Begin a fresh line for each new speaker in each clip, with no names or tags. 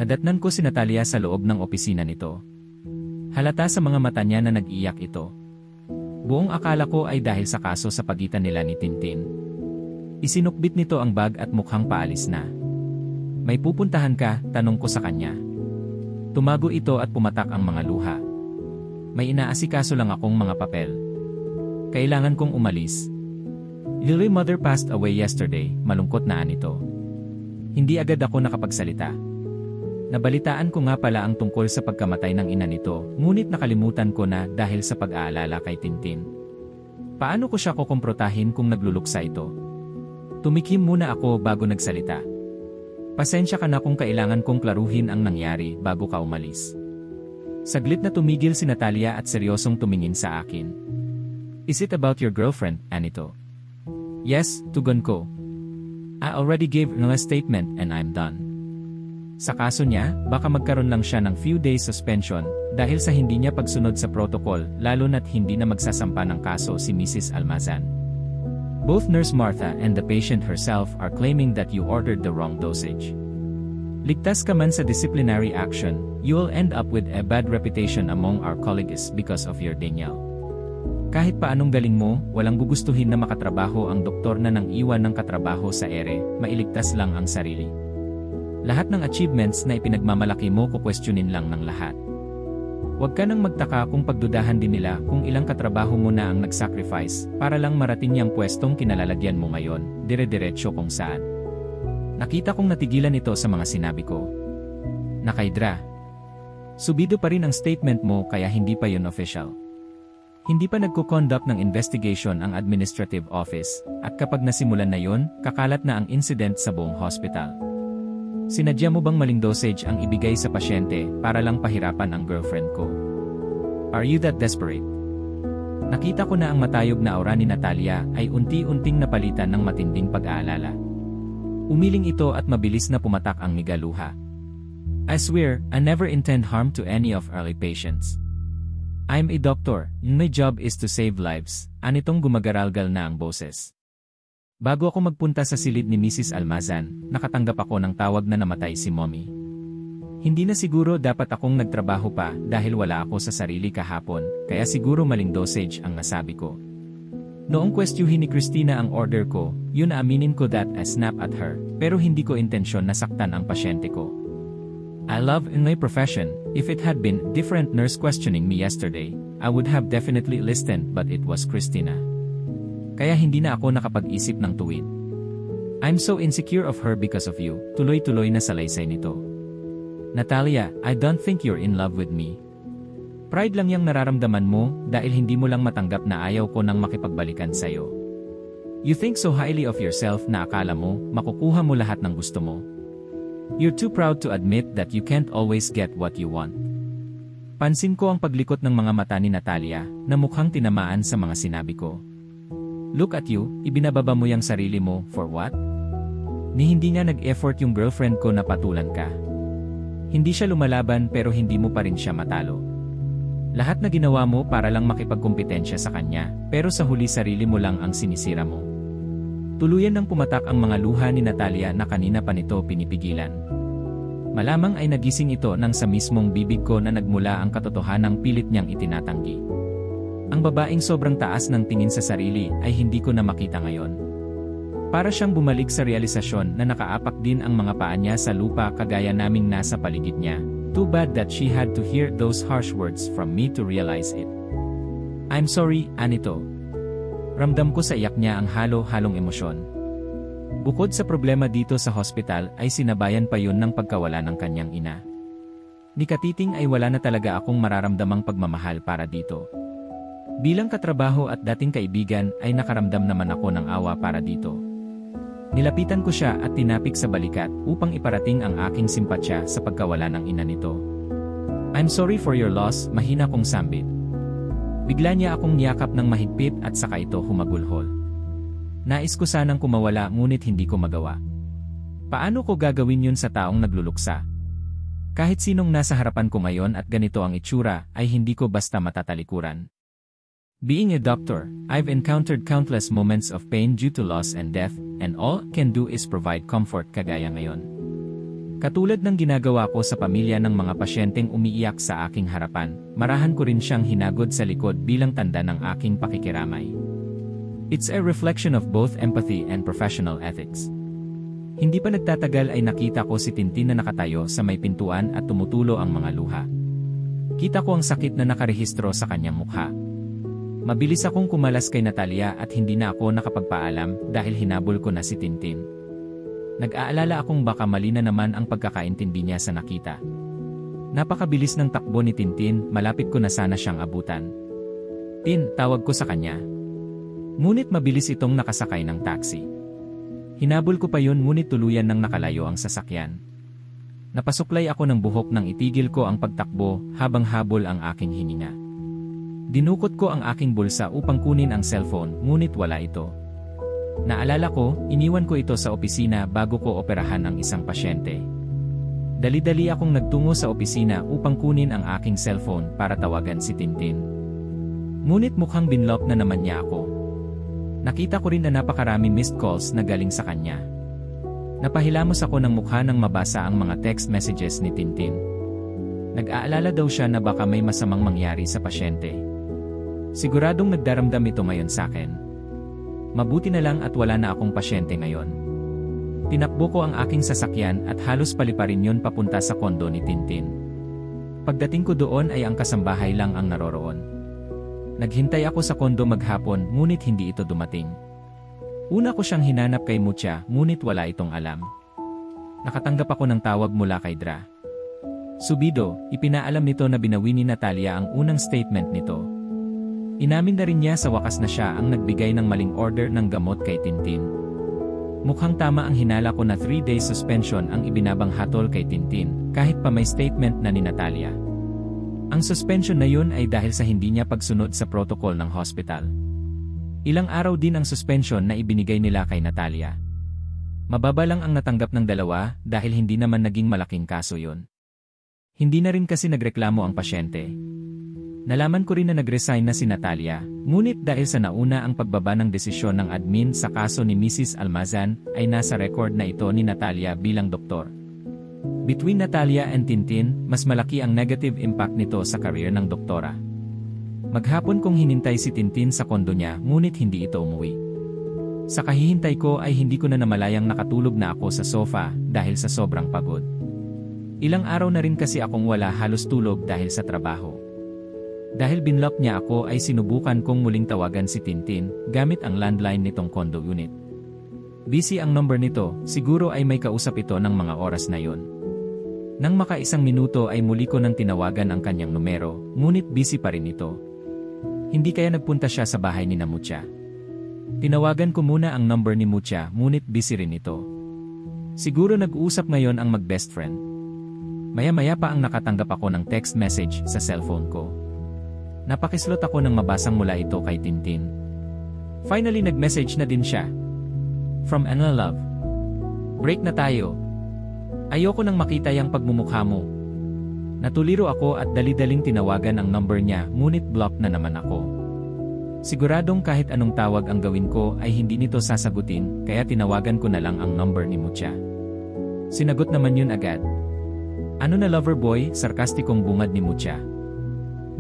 Nadatnan ko si Natalia sa loob ng opisina nito. Halata sa mga mata niya na nag-iyak ito. Buong akala ko ay dahil sa kaso sa pagitan nila ni Tintin. Isinukbit nito ang bag at mukhang paalis na. May pupuntahan ka? Tanong ko sa kanya. Tumago ito at pumatak ang mga luha. May inaasikaso lang akong mga papel. Kailangan kong umalis. Lily's mother passed away yesterday, malungkot na anito. Hindi agad ako nakapagsalita. Nabalitaan ko nga pala ang tungkol sa pagkamatay ng ina nito, ngunit nakalimutan ko na dahil sa pag-aalala kay Tintin. Paano ko siya kukumprontahin kung nagluluksa ito? Tumikim muna ako bago nagsalita. Pasensya ka na kung kailangan kong klaruhin ang nangyari bago ka umalis. Saglit na tumigil si Natalia at seryosong tumingin sa akin. Is it about your girlfriend, Anito? Yes, tugon ko. I already gave a statement and I'm done. Sa kaso niya, baka magkaroon lang siya ng few days suspension dahil sa hindi niya pagsunod sa protocol lalo na't hindi na magsasampa ng kaso si Mrs. Almazan. Both Nurse Martha and the patient herself are claiming that you ordered the wrong dosage. Ligtas ka man sa disciplinary action, you will end up with a bad reputation among our colleagues because of your denial. Kahit paanong galing mo, walang gugustuhin na makatrabaho ang doktor na nang iwan ng katrabaho sa ere, mailigtas lang ang sarili. Lahat ng achievements na ipinagmamalaki mo kukwestiyonin lang ng lahat. Huwag ka nang magtaka kung pagdudahan din nila kung ilang katrabaho mo na ang nag-sacrifice para lang marating niyang pwestong kinalalagyan mo ngayon, dire-diretso kung saan. Nakita kong natigilan ito sa mga sinabi ko. Nakaidra. Subido pa rin ang statement mo kaya hindi pa yun official. Hindi pa nagko-conduct ng investigation ang administrative office, at kapag nasimulan na yun, kakalat na ang incident sa buong hospital. Sinadya mo bang maling dosage ang ibigay sa pasyente para lang pahirapan ang girlfriend ko? Are you that desperate? Nakita ko na ang matayog na aura ni Natalia ay unti-unting napalitan ng matinding pag-aalala. Umiling ito at mabilis na pumatak ang migaluha. I swear, I never intend harm to any of early patients. I'm a doctor, my job is to save lives. Anitong gumagaralgal na ang boses. Bago ako magpunta sa silid ni Mrs. Almazan, nakatanggap ako ng tawag na namatay si Mommy. Hindi na siguro dapat akong nagtrabaho pa dahil wala ako sa sarili kahapon, kaya siguro maling dosage ang nasabi ko. Noong questyuhin ni Christina ang order ko, yun na aminin ko that I snap at her, pero hindi ko intensyon na saktan ang pasyente ko. I love in my profession. If it had been different nurse questioning me yesterday, I would have definitely listened, but it was Christina. Kaya hindi na ako nakapag-isip ng tuwid. I'm so insecure of her because of you, tuloy-tuloy na salaysay nito. Natalia, I don't think you're in love with me. Pride lang yang nararamdaman mo dahil hindi mo lang matanggap na ayaw ko nang makipagbalikan sa'yo. You think so highly of yourself na akala mo makukuha mo lahat ng gusto mo. You're too proud to admit that you can't always get what you want. Pansin ko ang paglikot ng mga mata ni Natalia na mukhang tinamaan sa mga sinabi ko. Look at you, ibinababa mo yung sarili mo, for what? Ni hindi nga nag-effort yung girlfriend ko na patulan ka. Hindi siya lumalaban pero hindi mo pa rin siya matalo. Lahat na ginawa mo para lang makipagkumpetensya sa kanya, pero sa huli sarili mo lang ang sinisira mo. Tuluyan nang pumatak ang mga luha ni Natalia na kanina pa nito pinipigilan. Malamang ay nagising ito nang sa mismong bibig ko na nagmula ang katotohanang pilit niyang itinatanggi. Ang babaeng sobrang taas ng tingin sa sarili ay hindi ko na makita ngayon. Para siyang bumalik sa realisasyon na nakaapak din ang mga paa niya sa lupa kagaya naming nasa paligid niya. Too bad that she had to hear those harsh words from me to realize it. I'm sorry, Anito. Ramdam ko sa iyak niya ang halo-halong emosyon. Bukod sa problema dito sa hospital ay sinabayan pa yun ng pagkawala ng kanyang ina. Ni Katiting ay wala na talaga akong mararamdamang pagmamahal para dito. Bilang katrabaho at dating kaibigan ay nakaramdam naman ako ng awa para dito. Nilapitan ko siya at tinapik sa balikat upang iparating ang aking simpatsya sa pagkawala ng ina nito. I'm sorry for your loss, mahina kong sambit. Bigla niya akong niyakap ng mahigpit at saka ito humagulhol. Nais ko sanang kumawala ngunit hindi ko magawa. Paano ko gagawin yun sa taong nagluluksa? Kahit sinong nasa harapan ko ngayon at ganito ang itsura ay hindi ko basta matatalikuran. Being a doctor, I've encountered countless moments of pain due to loss and death, and all I can do is provide comfort kagaya ngayon. Katulad ng ginagawa ko sa pamilya ng mga pasyenteng umiiyak sa aking harapan, marahan ko rin siyang hinagod sa likod bilang tanda ng aking pakikiramay. It's a reflection of both empathy and professional ethics. Hindi pa nagtatagal ay nakita ko si Tintin na nakatayo sa may pintuan at tumutulo ang mga luha. Kita ko ang sakit na nakarehistro sa kanyang mukha. Mabilis akong kumalas kay Natalia at hindi na ako nakapagpaalam dahil hinabol ko na si Tintin. Nag-aalala akong baka mali na naman ang pagkakaintindi niya sa nakita. Napakabilis ng takbo ni Tintin, malapit ko na sana siyang abutan. Tin, tawag ko sa kanya. Ngunit mabilis itong nakasakay ng taxi. Hinabol ko pa yun ngunit tuluyan nang nakalayo ang sasakyan. Napasuklay ako ng buhok nang itigil ko ang pagtakbo habang habol ang aking hininga. Dinukot ko ang aking bulsa upang kunin ang cellphone ngunit wala ito. Naalala ko, iniwan ko ito sa opisina bago ko operahan ang isang pasyente. Dali-dali akong nagtungo sa opisina upang kunin ang aking cellphone para tawagan si Tintin. Ngunit mukhang binlock na naman niya ako. Nakita ko rin na napakaraming missed calls na galing sa kanya. Napahilamos ako ng mukha nang mabasa ang mga text messages ni Tintin. Nag-aalala daw siya na baka may masamang mangyari sa pasyente. Siguradong nagdaramdam ito ngayon sa akin. Mabuti na lang at wala na akong pasyente ngayon. Tinakbo ko ang aking sasakyan at halos paliparin yon papunta sa kondo ni Tintin. Pagdating ko doon ay ang kasambahay lang ang naroroon. Naghintay ako sa kondo maghapon ngunit hindi ito dumating. Una ko siyang hinanap kay Mucha ngunit wala itong alam. Nakatanggap ako ng tawag mula kay Dra. Subido, ipinaalam nito na binawi ni Natalia ang unang statement nito. Inamin na rin niya sa wakas na siya ang nagbigay ng maling order ng gamot kay Tintin. Mukhang tama ang hinala ko na 3-day suspension ang ibinabang hatol kay Tintin, kahit pa may statement na ni Natalia. Ang suspension na yun ay dahil sa hindi niya pagsunod sa protocol ng hospital. Ilang araw din ang suspension na ibinigay nila kay Natalia. Mababa lang ang natanggap ng dalawa dahil hindi naman naging malaking kaso yun. Hindi na rin kasi nagreklamo ang pasyente. Nalaman ko rin na nag-resign na si Natalia, ngunit dahil sa nauna ang pagbaba ng desisyon ng admin sa kaso ni Mrs. Almazan, ay nasa record na ito ni Natalia bilang doktor. Between Natalia and Tintin, mas malaki ang negative impact nito sa career ng doktora. Maghapon kong hinintay si Tintin sa kondo niya, ngunit hindi ito umuwi. Sa kahihintay ko ay hindi ko na namalayang nakatulog na ako sa sofa dahil sa sobrang pagod. Ilang araw na rin kasi akong wala halos tulog dahil sa trabaho. Dahil binlock niya ako ay sinubukan kong muling tawagan si Tintin gamit ang landline nitong condo unit. Busy ang number nito, siguro ay may kausap ito ng mga oras na yon. Nang makaisang minuto ay muli ko nang tinawagan ang kanyang numero, ngunit busy pa rin ito. Hindi kaya nagpunta siya sa bahay ni Mucha. Tinawagan ko muna ang number ni Mucha ngunit busy rin ito. Siguro nag-uusap ngayon ang mag-best friend. Maya-maya pa ang nakatanggap ako ng text message sa cellphone ko. Napakislot ako nang mabasang mula ito kay Tintin. Finally nag-message na din siya. From Anna Love. Break na tayo. Ayoko nang makita yung pagmumukha mo. Natuliro ako at dali-daling tinawagan ang number niya ngunit block na naman ako. Siguradong kahit anong tawag ang gawin ko ay hindi nito sasagutin kaya tinawagan ko na lang ang number ni Mucha. Sinagot naman yun agad. Ano na lover boy, sarkastikong bungad ni Mucha.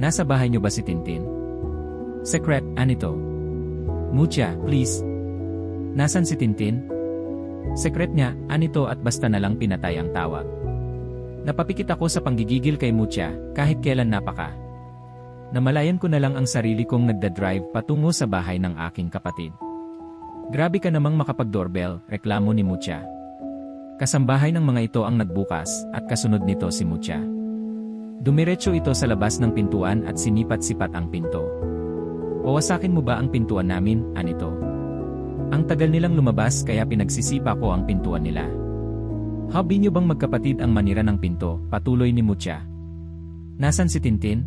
Nasa bahay niyo ba si Tintin? Secret, anito? Mucha, please. Nasaan si Tintin? Secret niya, anito at basta na lang pinatay ang tawag. Napapikit ako sa panggigigil kay Mucha, kahit kailan napaka. Namalayan ko na lang ang sarili kong nagdadrive patungo sa bahay ng aking kapatid. Grabe ka namang makapag-doorbell, reklamo ni Mucha. Kasambahay ng mga ito ang nagbukas at kasunod nito si Mucha. Dumiretso ito sa labas ng pintuan at sinipat-sipat ang pinto. Wawasakin mo ba ang pintuan namin, anito? Ang tagal nilang lumabas kaya pinagsisipa ko ang pintuan nila. Hobby niyo bang magkapatid ang manira ng pinto, patuloy ni Mucha. Nasaan si Tintin?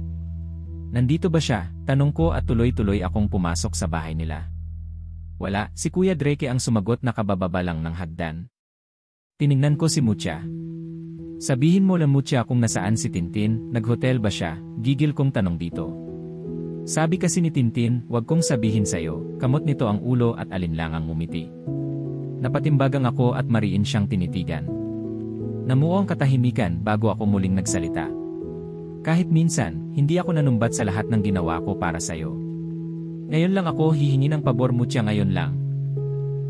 Nandito ba siya? Tanong ko at tuloy-tuloy akong pumasok sa bahay nila. Wala, si Kuya Drake ang sumagot na kabababa lang ng hagdan. Tiningnan ko si Mucha. Sabihin mo lang Mucha kung nasaan si Tintin, naghotel ba siya, gigil kong tanong dito. Sabi kasi ni Tintin, wag kong sabihin sa'yo, kamot nito ang ulo at alinlangang ngumiti. Napatimbagang ako at mariin siyang tinitigan. Namuo ang katahimikan bago ako muling nagsalita. Kahit minsan, hindi ako nanumbat sa lahat ng ginawa ko para sa'yo. Ngayon lang ako hihingi ng pabor mo tiya ngayon lang.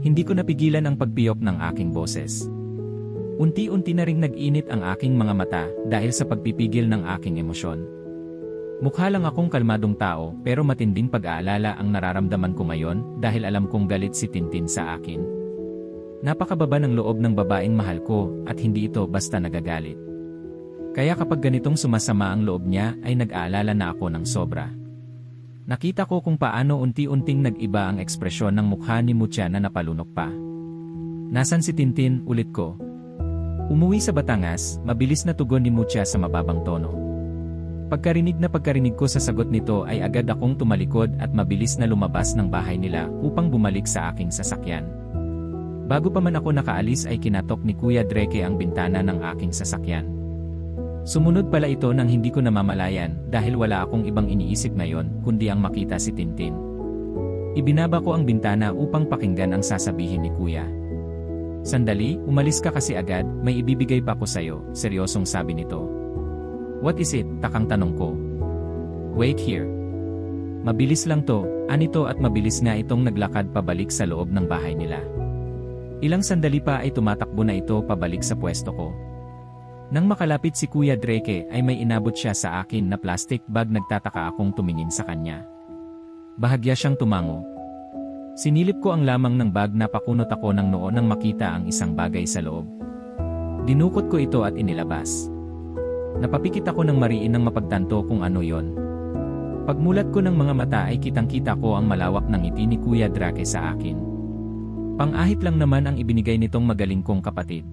Hindi ko napigilan ang pagpiyok ng aking boses. Unti-unti na ring nag-init ang aking mga mata dahil sa pagpipigil ng aking emosyon. Mukha lang akong kalmadong tao pero matinding pag-aalala ang nararamdaman ko ngayon dahil alam kong galit si Tintin sa akin. Napakababa ng loob ng babaeng mahal ko at hindi ito basta nagagalit. Kaya kapag ganitong sumasama ang loob niya ay nag-aalala na ako ng sobra. Nakita ko kung paano unti-unting nag-iba ang ekspresyon ng mukha ni Mucha na napalunok pa. Nasaan si Tintin, ulit ko. Umuwi sa Batangas, mabilis na tugon ni Mucha sa mababang tono. Pagkarinig ko sa sagot nito ay agad akong tumalikod at mabilis na lumabas ng bahay nila upang bumalik sa aking sasakyan. Bago pa man ako nakaalis ay kinatok ni Kuya Dreke ang bintana ng aking sasakyan. Sumunod pala ito nang hindi ko namamalayan dahil wala akong ibang iniisip ngayon kundi ang makita si Tintin. Ibinaba ko ang bintana upang pakinggan ang sasabihin ni Kuya. Sandali, umalis ka kasi agad, may ibibigay pa ko sa'yo, seryosong sabi nito. What is it? Takang tanong ko. Wait here. Mabilis lang to, anito at mabilis nga itong naglakad pabalik sa loob ng bahay nila. Ilang sandali pa ay tumatakbo na ito pabalik sa pwesto ko. Nang makalapit si Kuya Dreke ay may inabot siya sa akin na plastic bag, nagtataka akong tumingin sa kanya. Bahagya siyang tumango. Sinilip ko ang lamang ng bag na pakunot ako ng noo nang makita ang isang bagay sa loob. Dinukot ko ito at inilabas. Napapikit ako ng mariin nang mapagtanto kung ano yon. Pagmulat ko ng mga mata ay kitang-kita ko ang malawak ng ngiti ni Kuya Drake sa akin. Pang-ahit lang naman ang ibinigay nitong magaling kong kapatid.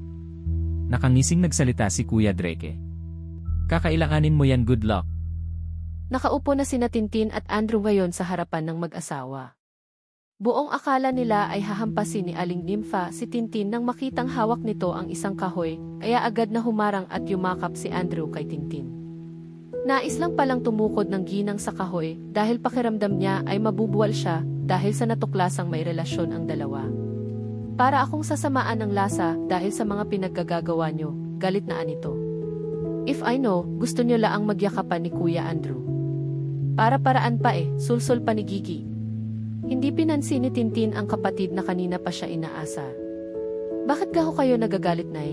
Nakangising nagsalita si Kuya Drake. Kakailanganin mo yan, good luck.
Nakaupo na sina Tintin at Andrew ngayon sa harapan ng mag-asawa. Buong akala nila ay hahampasin ni Aling Nympha si Tintin nang makitang hawak nito ang isang kahoy, kaya agad na humarang at yumakap si Andrew kay Tintin. Nais lang palang tumukod ng ginang sa kahoy dahil pakiramdam niya ay mabubuwal siya dahil sa natuklasang may relasyon ang dalawa. Para akong sasamaan ng lasa dahil sa mga pinaggagawa nyo, galit na anito. If I know, gusto nyo laang magyakapan ni Kuya Andrew. Para-paraan pa sulsol pa ni Gigi. Hindi pinansin ni Tintin ang kapatid na kanina pa siya inaasar. Bakit gaho kayo nagagalit na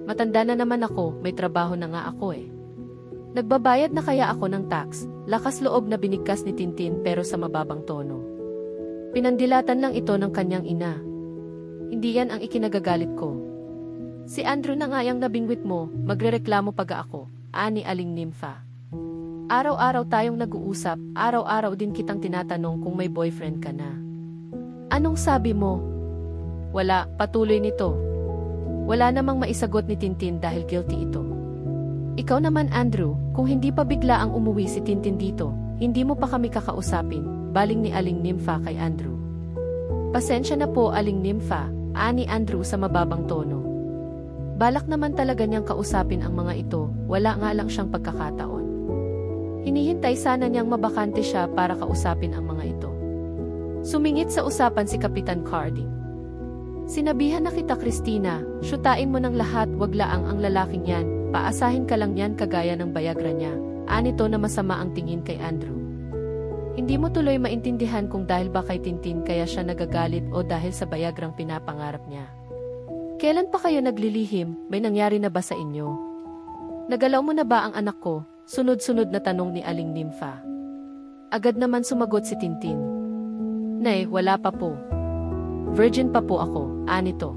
Matanda na naman ako, may trabaho na nga ako Nagbabayad na kaya ako ng tax, lakas loob na binigkas ni Tintin pero sa mababang tono. Pinandilatan lang ito ng kanyang ina. Hindi yan ang ikinagagalit ko. Si Andrew na nga yung nabingwit mo, magrereklamo pag ako, ani Aling Nympha. Araw-araw tayong nag-uusap, araw-araw din kitang tinatanong kung may boyfriend ka na. Anong sabi mo? Wala, patuloy nito. Wala namang maisagot ni Tintin dahil guilty ito. Ikaw naman Andrew, kung hindi pa bigla ang umuwi si Tintin dito, hindi mo pa kami kakausapin, baling ni Aling Nympha kay Andrew. Pasensya na po Aling Nympha, ani Andrew sa mababang tono. Balak naman talaga niyang kausapin ang mga ito, wala nga lang siyang pagkakataon. Hinihintay sana niyang mabakante siya para kausapin ang mga ito. Sumingit sa usapan si Kapitan Carding. Sinabihan na kita Christina, syutain mo ng lahat, wag laang ang lalaking yan, paasahin ka lang yan kagaya ng Viagra niya, anito na masama ang tingin kay Andrew. Hindi mo tuloy maintindihan kung dahil ba kay Tintin kaya siya nagagalit o dahil sa Viagrang pinapangarap niya. Kailan pa kayo naglilihim, may nangyari na ba sa inyo? Nagalaw mo na ba ang anak ko? Sunod-sunod na tanong ni Aling Nympha. Agad naman sumagot si Tintin. Nay, wala pa po. Virgin pa po ako, anito.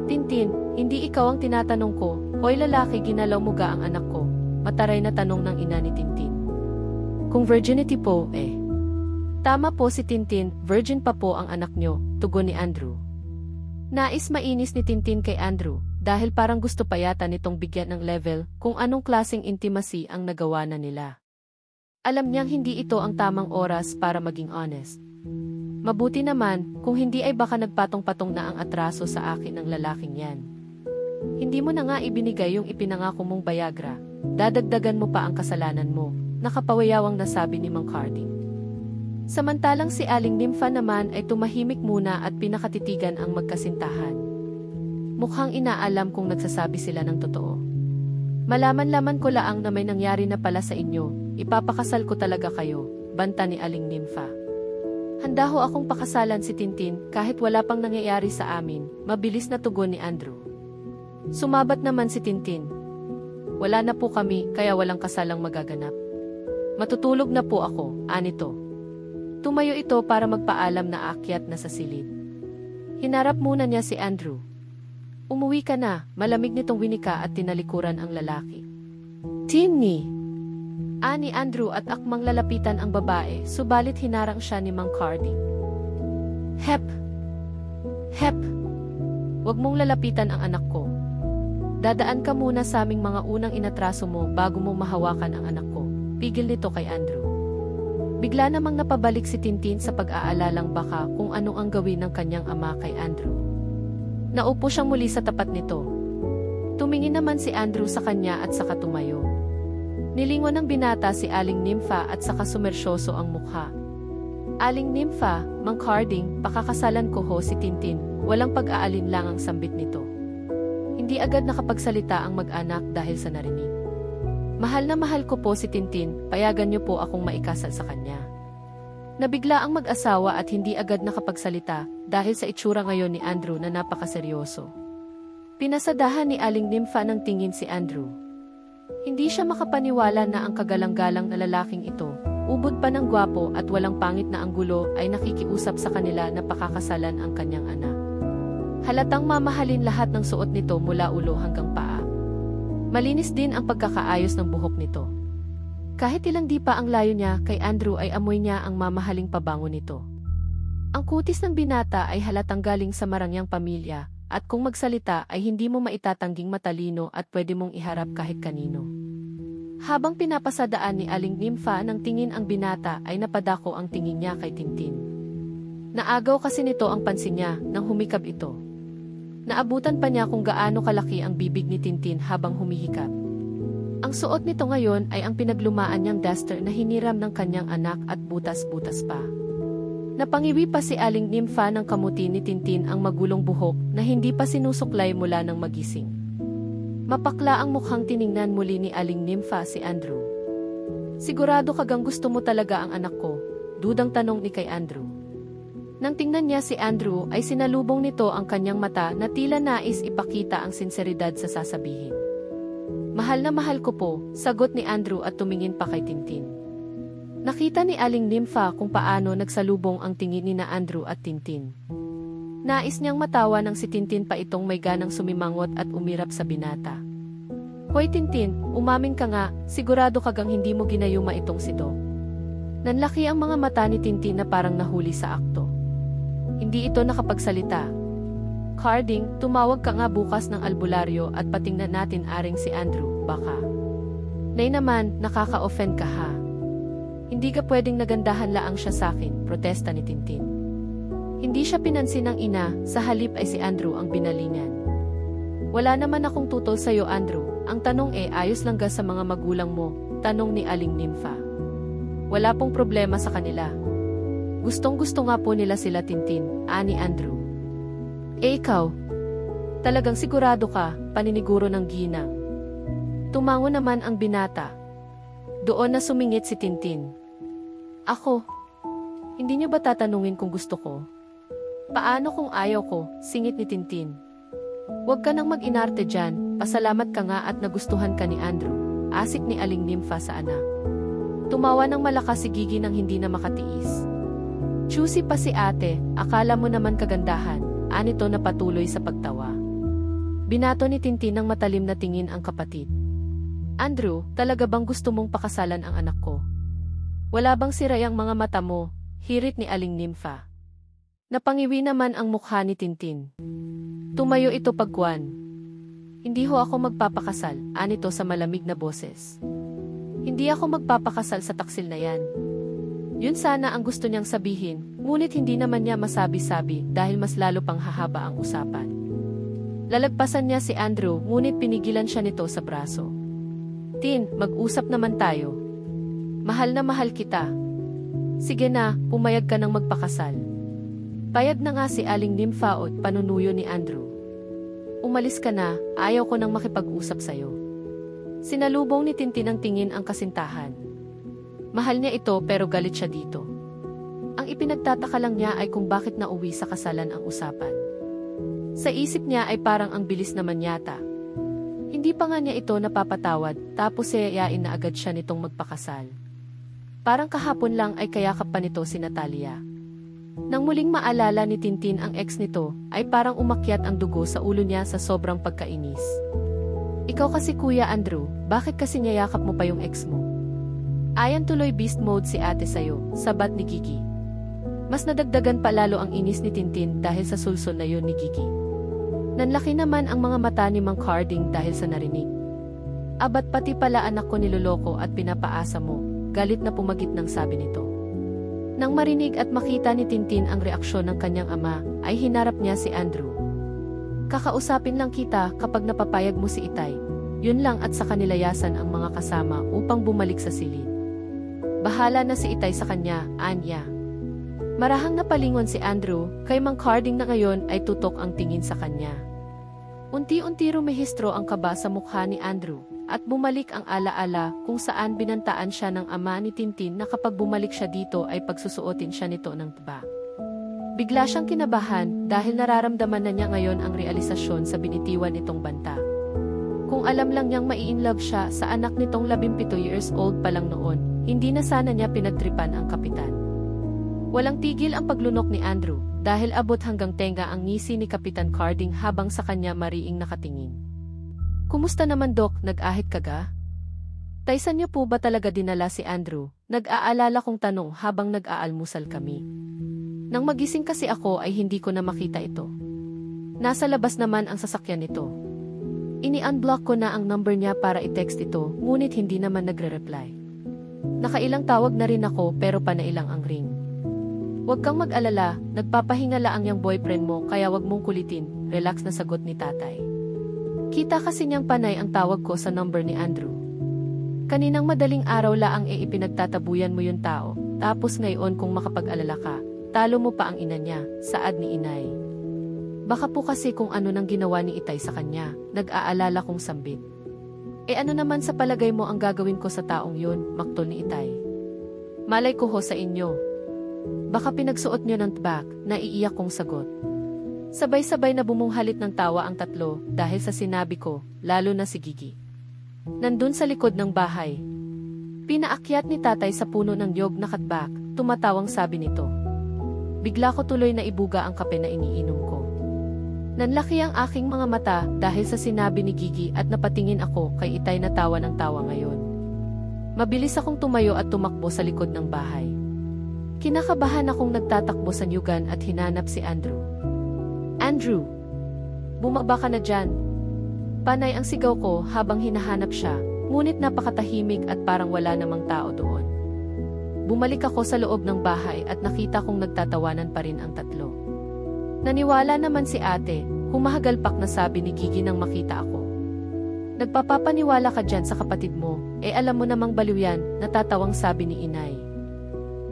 Tintin, hindi ikaw ang tinatanong ko, hoy lalaki ginalaw mo ga ang anak ko? Mataray na tanong ng ina ni Tintin. Kung virginity po, Tama po si Tintin, virgin pa po ang anak nyo, tugon ni Andrew. Nais mainis ni Tintin kay Andrew, dahil parang gusto pa yata nitong bigyan ng level kung anong klaseng intimacy ang nagawa na nila. Alam niyang hindi ito ang tamang oras para maging honest. Mabuti naman, kung hindi ay baka nagpatong-patong na ang atraso sa akin ng lalaking yan. Hindi mo na nga ibinigay yung ipinangako mong Viagra, dadagdagan mo pa ang kasalanan mo, nakapawayawang nasabi ni Mang Carding. Samantalang si Aling Nympha naman ay tumahimik muna at pinakatitigan ang magkasintahan. Mukhang inaalam kung nagsasabi sila ng totoo. Malaman-laman ko laang na may nangyari na pala sa inyo, ipapakasal ko talaga kayo, banta ni Aling Nympha. Handa ho akong pakasalan si Tintin kahit wala pang nangyayari sa amin, mabilis na tugon ni Andrew. Sumabat naman si Tintin. Wala na po kami, kaya walang kasalang magaganap. Matutulog na po ako, anito. Tumayo ito para magpaalam na aakyat na sa silid. Hinarap muna niya si Andrew. Umuwi ka na, malamig nitong winika at tinalikuran ang lalaki. Timmy! Ani Andrew at akmang lalapitan ang babae, subalit hinarang siya ni Mang Carding. Hep! Hep! Huwag mong lalapitan ang anak ko. Dadaan ka muna sa aming mga unang inatraso mo bago mo mahawakan ang anak ko. Pigil nito kay Andrew. Bigla namang napabalik si Tintin sa pag-aalalang baka kung ano ang gawin ng kanyang ama kay Andrew. Naupo siyang muli sa tapat nito. Tumingin naman si Andrew sa kanya at saka tumayo. Nilingon ng binata si Aling Nympha at saka sumersyoso ang mukha. Aling Nympha, Mang Carding, pakakasalan ko ho si Tintin, walang pag-aalinlangang sambit nito. Hindi agad nakapagsalita ang mag-anak dahil sa narinig. Mahal na mahal ko po si Tintin, payagan niyo po akong maikasal sa kanya. Nabigla ang mag-asawa at hindi agad nakapagsalita dahil sa itsura ngayon ni Andrew na napakaseryoso. Pinasadahan ni Aling Nympha ng tingin si Andrew. Hindi siya makapaniwala na ang kagalang-galang na lalaking ito, ubod pa ng gwapo at walang pangit na anggulo ay nakikiusap sa kanila na pakakasalan ang kanyang anak. Halatang mamahalin lahat ng suot nito mula ulo hanggang paa. Malinis din ang pagkakaayos ng buhok nito. Kahit ilang di pa ang layo niya, kay Andrew ay amoy niya ang mamahaling pabango nito. Ang kutis ng binata ay halatang galing sa marangyang pamilya, at kung magsalita ay hindi mo maitatangging matalino at pwede mong iharap kahit kanino. Habang pinapasadaan ni Aling Nympha ng tingin ang binata ay napadako ang tingin niya kay Tintin. Naagaw kasi nito ang pansin niya nang humikab ito. Naabutan pa niya kung gaano kalaki ang bibig ni Tintin habang humihikab. Ang suot nito ngayon ay ang pinaglumaan niyang duster na hiniram ng kanyang anak at butas-butas pa. Napangiwi pa si Aling Nympha ng kamuti ni Tintin ang magulong buhok na hindi pa sinusuklay mula ng magising. Mapakla ang mukhang tiningnan muli ni Aling Nympha si Andrew. Sigurado kagang gusto mo talaga ang anak ko, dudang tanong ni kay Andrew. Nang tingnan niya si Andrew ay sinalubong nito ang kanyang mata na tila nais ipakita ang sinseridad sa sasabihin. Mahal na mahal ko po, sagot ni Andrew at tumingin pa kay Tintin. Nakita ni Aling Nympha kung paano nagsalubong ang tingin ni na Andrew at Tintin. Nais niyang matawa nang si Tintin pa itong may ganang sumimangot at umirap sa binata. Hoy Tintin, umamin ka nga, sigurado kagang hindi mo ginayuma itong si Do. Nanlaki ang mga mata ni Tintin na parang nahuli sa akto. Hindi ito nakapagsalita. Carding, tumawag ka nga bukas ng albularyo at patingnan natin aring si Andrew, baka. Nay naman, nakaka-offend ka ha. Hindi ka pwedeng nagandahan laang siya sakin, protesta ni Tintin. Hindi siya pinansin ng ina, sa halip ay si Andrew ang binalingan. Wala naman akong tutol sa'yo Andrew, ang tanong ayos lang ga sa mga magulang mo, tanong ni Aling Nympha. Wala pong problema sa kanila. Gustong-gusto nga po nila sila Tintin, ani Andrew. Ikaw, talagang sigurado ka, paniniguro ng ginang. Tumango naman ang binata. Doon na sumingit si Tintin. Ako, hindi niyo ba tatanungin kung gusto ko? Paano kung ayaw ko, singit ni Tintin. Huwag ka nang mag-inarte dyan, pasalamat ka nga at nagustuhan ka ni Andrew, asik ni Aling Nympha sa anak. Tumawa ng malakas si Gigi nang hindi na makatiis. Choosy pa si ate, akala mo naman kagandahan. Anito na patuloy sa pagtawa. Binato ni Tintin ng matalim na tingin ang kapatid. Andrew, talaga bang gusto mong pakasalan ang anak ko? Wala bang siray ang mga mata mo? Hirit ni Aling Nympha. Napangiwi naman ang mukha ni Tintin. Tumayo ito pagkuan. Hindi ho ako magpapakasal, anito sa malamig na boses. Hindi ako magpapakasal sa taksil na yan. Yun sana ang gusto niyang sabihin, ngunit hindi naman niya masabi-sabi dahil mas lalo pang hahaba ang usapan. Lalagpasan niya si Andrew ngunit pinigilan siya nito sa braso. Tin, mag-usap naman tayo. Mahal na mahal kita. Sige na, pumayag ka ng magpakasal. Payag na nga si Aling Nympha at panunuyo ni Andrew. Umalis ka na, ayaw ko nang makipag-usap sa'yo. Sinalubong ni Tintin ang tingin ang kasintahan. Mahal niya ito pero galit siya dito. Ang ipinagtataka lang niya ay kung bakit nauwi sa kasalan ang usapan. Sa isip niya ay parang ang bilis naman yata. Hindi pa nga niya ito napapatawad tapos yayain na agad siya nitong magpakasal. Parang kahapon lang ay kayakap pa nito si Natalia. Nang muling maalala ni Tintin ang ex nito, ay parang umakyat ang dugo sa ulo niya sa sobrang pagkainis. Ikaw kasi Kuya Andrew, bakit kasi niyayakap mo pa yung ex mo? Ayan tuloy beast mode si ate sayo, sabat ni Gigi. Mas nadagdagan pa lalo ang inis ni Tintin dahil sa sulsol na yun ni Gigi. Nanlaki naman ang mga mata ni Mang Carding dahil sa narinig. Abat pati pala anak ko niloloko at pinapaasa mo, galit na pumagit ng sabi nito. Nang marinig at makita ni Tintin ang reaksyon ng kanyang ama, ay hinarap niya si Andrew. Kakausapin lang kita kapag napapayag mo si Itay. Yun lang at sa kanilayasan ang mga kasama upang bumalik sa silid. Bahala na si Itay sa kanya, anya. Marahang napalingon si Andrew, kay Mang Carding na ngayon ay tutok ang tingin sa kanya. Unti-unti rumehistro ang kaba sa mukha ni Andrew, at bumalik ang alaala kung saan binantaan siya ng ama ni Tintin na kapag bumalik siya dito ay pagsusuotin siya nito ng tiba. Bigla siyang kinabahan dahil nararamdaman na niya ngayon ang realisasyon sa binitiwan nitong banta. Kung alam lang niyang mai-inlove siya sa anak nitong 17 years old pa lang noon, hindi na sana niya pinagtripan ang kapitan. Walang tigil ang paglunok ni Andrew dahil abot hanggang tenga ang ngisi ni Kapitan Carding habang sa kanya mariing nakatingin. Kumusta naman Dok, nag-ahit ka ga? Taysan niyo po ba talaga dinala si Andrew? Nag-aalala kong tanong habang nag-aalmusal kami. Nang magising kasi ako ay hindi ko na makita ito. Nasa labas naman ang sasakyan nito. Ini-unblock ko na ang number niya para i-text ito, ngunit hindi naman nagre-reply. Nakailang tawag na rin ako pero panailang ang ring. Huwag kang mag-alala, nagpapahinga laang yung boyfriend mo kaya wag mong kulitin, relax na sagot ni tatay. Kita kasi niyang panay ang tawag ko sa number ni Andrew. Kaninang madaling araw laang ipinagtatabuyan mo yung tao, tapos ngayon kung makapag-alala ka, talo mo pa ang ina niya, saad ni inay. Baka po kasi kung ano nang ginawa ni Itay sa kanya, nag-aalala kong sambit. Ano naman sa palagay mo ang gagawin ko sa taong yun, maktol ni Itay? Malay ko ho sa inyo. Baka pinagsuot nyo ng tbak, naiiyak kong sagot. Sabay-sabay na bumunghalit ng tawa ang tatlo dahil sa sinabi ko, lalo na si Gigi. Nandun sa likod ng bahay. Pinaakyat ni tatay sa puno ng yog na katbak, tumatawang sabi nito. Bigla ko tuloy na ibuga ang kape na iniinom ko. Nanlaki ang aking mga mata dahil sa sinabi ni Gigi at napatingin ako kay Itay na tawa ng tawa ngayon. Mabilis akong tumayo at tumakbo sa likod ng bahay. Kinakabahan akong nagtatakbo sa nyugan at hinanap si Andrew. Andrew! Bumaba ka na dyan. Panay ang sigaw ko habang hinahanap siya, ngunit napakatahimik at parang wala namang tao doon. Bumalik ako sa loob ng bahay at nakita kong nagtatawanan pa rin ang tatlo. Naniwala naman si ate, humahagalpak na sabi ni Gigi nang makita ako. Nagpapapaniwala ka dyan sa kapatid mo, alam mo namang baliw yan, natatawang sabi ni inay.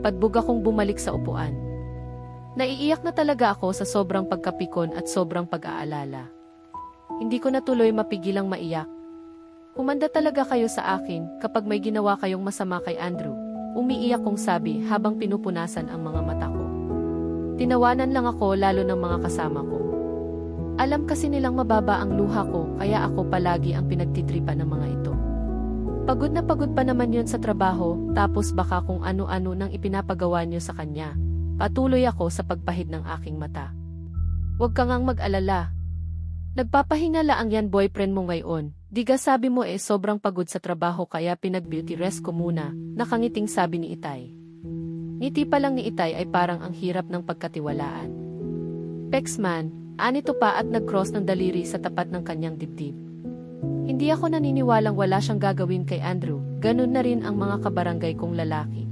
Padbog akong bumalik sa upuan. Naiiyak na talaga ako sa sobrang pagkapikon at sobrang pag-aalala. Hindi ko na tuloy mapigilang maiyak. Humanda talaga kayo sa akin kapag may ginawa kayong masama kay Andrew. Umiiyak kong sabi habang pinupunasan ang mga mata ko. Tinawanan lang ako lalo ng mga kasama ko. Alam kasi nilang mababa ang luha ko kaya ako palagi ang pinagtitripan ng mga ito. Pagod na pagod pa naman yun sa trabaho, tapos baka kung ano-ano nang ipinapagawa niyo sa kanya. Patuloy ako sa pagpahid ng aking mata. Huwag ka ngang mag-alala. Nagpapahinga laang yan boyfriend mo ngayon. Diga sabi mo sobrang pagod sa trabaho kaya pinag-beauty rest ko muna, nakangiting sabi ni Itay. Ngiti pa lang ni Itay ay parang ang hirap ng pagkatiwalaan. Pexman, anito pa at nag-cross ng daliri sa tapat ng kanyang dibdib. Hindi ako naniniwalang wala siyang gagawin kay Andrew, ganun na rin ang mga kabarangay kong lalaki.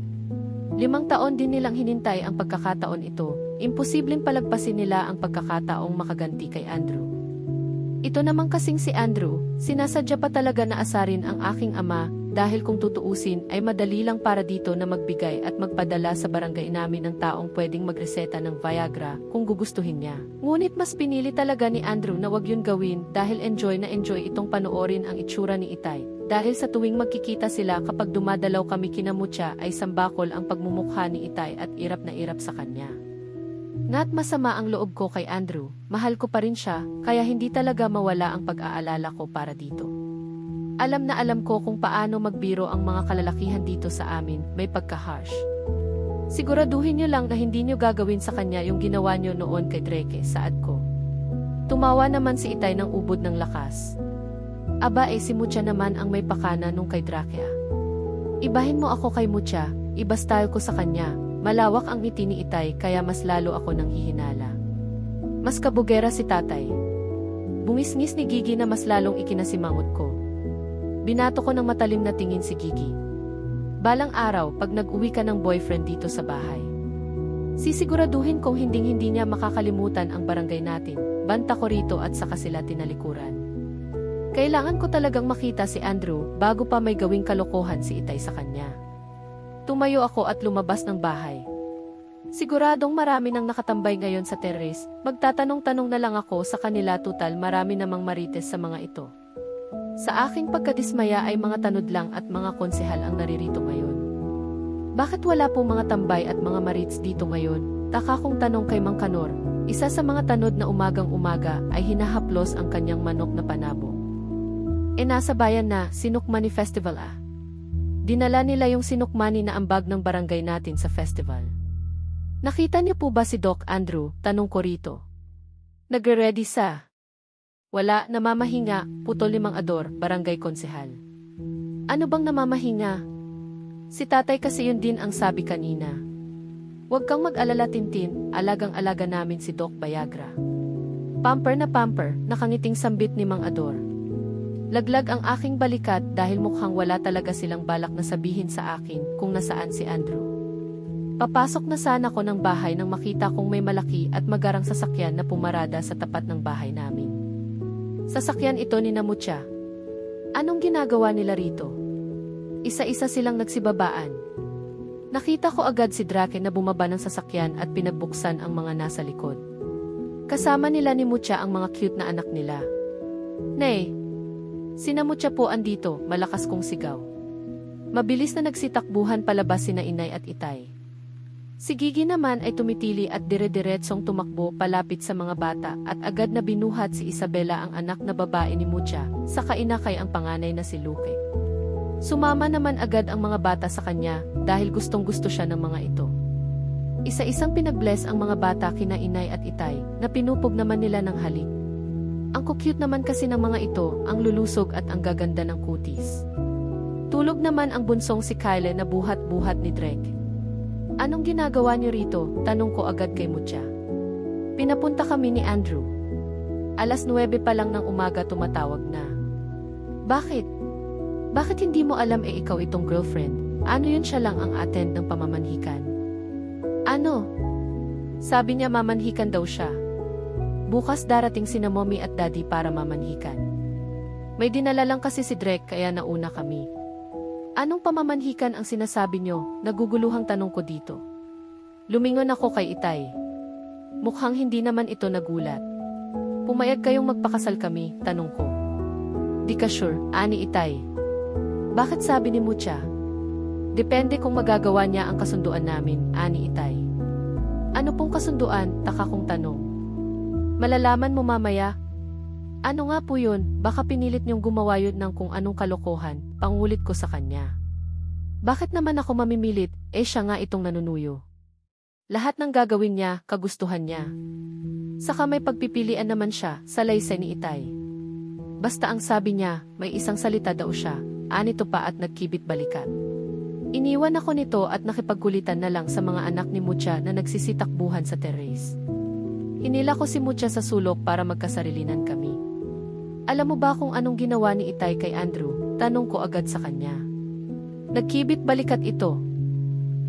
5 taon din nilang hinintay ang pagkakataon ito, imposibleng palagpasin nila ang pagkakataong makaganti kay Andrew. Ito naman kasing si Andrew, sinasadya pa talaga na asarin ang aking ama, dahil kung tutuusin ay madali lang para dito na magbigay at magpadala sa barangay namin ng taong pwedeng magreseta ng Viagra kung gugustuhin niya. Ngunit mas pinili talaga ni Andrew na wag yun gawin dahil enjoy na enjoy itong panoorin ang itsura ni Itay. Dahil sa tuwing magkikita sila kapag dumadalaw kami kina Mucha ay sambakol ang pagmumukha ni Itay at irap na irap sa kanya. Nga't masama ang loob ko kay Andrew, mahal ko pa rin siya, kaya hindi talaga mawala ang pag-aalala ko para dito. Alam na alam ko kung paano magbiro ang mga kalalakihan dito sa amin, may pagka-harsh. Siguraduhin niyo lang na hindi niyo gagawin sa kanya yung ginawa niyo noon kay Drake, saad ko. Tumawa naman si Itay ng ubod ng lakas. Aba si Mucha naman ang may pakana nung kay Drake. Ibahin mo ako kay Mucha, iba style ko sa kanya, malawak ang ngiti ni Itay kaya mas lalo ako nang hihinala. Mas kabugera si tatay. Bungisngis ni Gigi na mas lalong ikinasimangot ko. Binato ko ng matalim na tingin si Gigi. Balang araw, pag nag-uwi ka ng boyfriend dito sa bahay, sisiguraduhin kong hinding-hindi niya makakalimutan ang barangay natin, banta ko rito at saka sila tinalikuran. Kailangan ko talagang makita si Andrew bago pa may gawing kalokohan si Itay sa kanya. Tumayo ako at lumabas ng bahay. Siguradong marami nang nakatambay ngayon sa terrace, magtatanong-tanong na lang ako sa kanila, tutal marami namang marites sa mga ito. Sa aking pagkadismaya ay mga tanod lang at mga konsehal ang naririto ngayon. Bakit wala po mga tambay at mga marits dito ngayon? Taka kong tanong kay Mang Kanor, isa sa mga tanod na umagang-umaga ay hinahaplos ang kanyang manok na panabo. Nasa bayan na, Sinukmani Festival Dinala nila yung sinukmani na ambag ng barangay natin sa festival. Nakita niyo po ba si Doc Andrew? Tanong ko rito. Nagre-ready sa... Wala, namamahinga, putol limang ador, barangay konsehal. Ano bang namamahinga? Si tatay kasi yun din ang sabi kanina. Huwag kang mag-alala Tintin, alagang-alaga namin si Doc Viagra. Pamper na pamper, nakangiting sambit ni Mang Ador. Laglag ang aking balikat dahil mukhang wala talaga silang balak na sabihin sa akin kung nasaan si Andrew. Papasok na sana ko ng bahay nang makita kong may malaki at magarang sasakyan na pumarada sa tapat ng bahay namin. Sasakyan ito ni Mucha. Anong ginagawa nila rito? Isa-isa silang nagsibabaan. Nakita ko agad si Drake na bumaba ng sasakyan at pinagbuksan ang mga nasa likod. Kasama nila ni Mucha ang mga cute na anak nila. Nay, sina Mucha po andito, malakas kong sigaw. Mabilis na nagsitakbuhan palabas sina Inay at Itay. Si Gigi naman ay tumitili at dire-diretsong tumakbo palapit sa mga bata at agad na binuhat si Isabela ang anak na babae ni Mucha, saka inakay ang panganay na si Luque. Sumama naman agad ang mga bata sa kanya dahil gustong-gusto siya ng mga ito. Isa-isang pinag-bless ang mga bata kina Inay at Itay na pinupog naman nila ng halik. Ang cute naman kasi ng mga ito, ang lulusog at ang gaganda ng kutis. Tulog naman ang bunsong si Kyle na buhat-buhat ni Drake. Anong ginagawa niyo rito? Tanong ko agad kay Mucha. Pinapunta kami ni Andrew. 9:00 pa lang ng umaga tumatawag na. Bakit? Bakit hindi mo alam ikaw itong girlfriend? Ano yun, siya lang ang attend ng pamamanhikan? Ano? Sabi niya mamanhikan daw siya. Bukas darating sina mommy at daddy para mamanhikan. May dinala lang kasi si Drake kaya nauna kami. Anong pamamanhikan ang sinasabi niyo? Naguguluhang tanong ko dito. Lumingon ako kay Itay. Mukhang hindi naman ito nagulat. Pumayag kayong magpakasal kami, tanong ko. Di ka sure, ani Itay. Bakit sabi ni Mucha? Depende kung magagawa niya ang kasunduan namin, ani Itay. Ano pong kasunduan? Taka kong tanong. Malalaman mo mamaya. Ano nga po yun? Baka pinilit niyong gumawa yun ng kung anong kalokohan, pangulit ko sa kanya. Bakit naman ako mamimilit, siya nga itong nanunuyo. Lahat ng gagawin niya, kagustuhan niya. Saka may pagpipilian naman siya, sa laysay ni Itay. Basta ang sabi niya, may isang salita daw siya, anito pa at nagkibit balikat. Iniwan ako nito at nakipagkulitan na lang sa mga anak ni Mucha na nagsisitakbuhan sa terrace. Hinila ko si Mucha sa sulok para magkasarilinan kami. Alam mo ba kung anong ginawa ni Itay kay Andrew? Tanong ko agad sa kanya. Nagkibit balikat ito.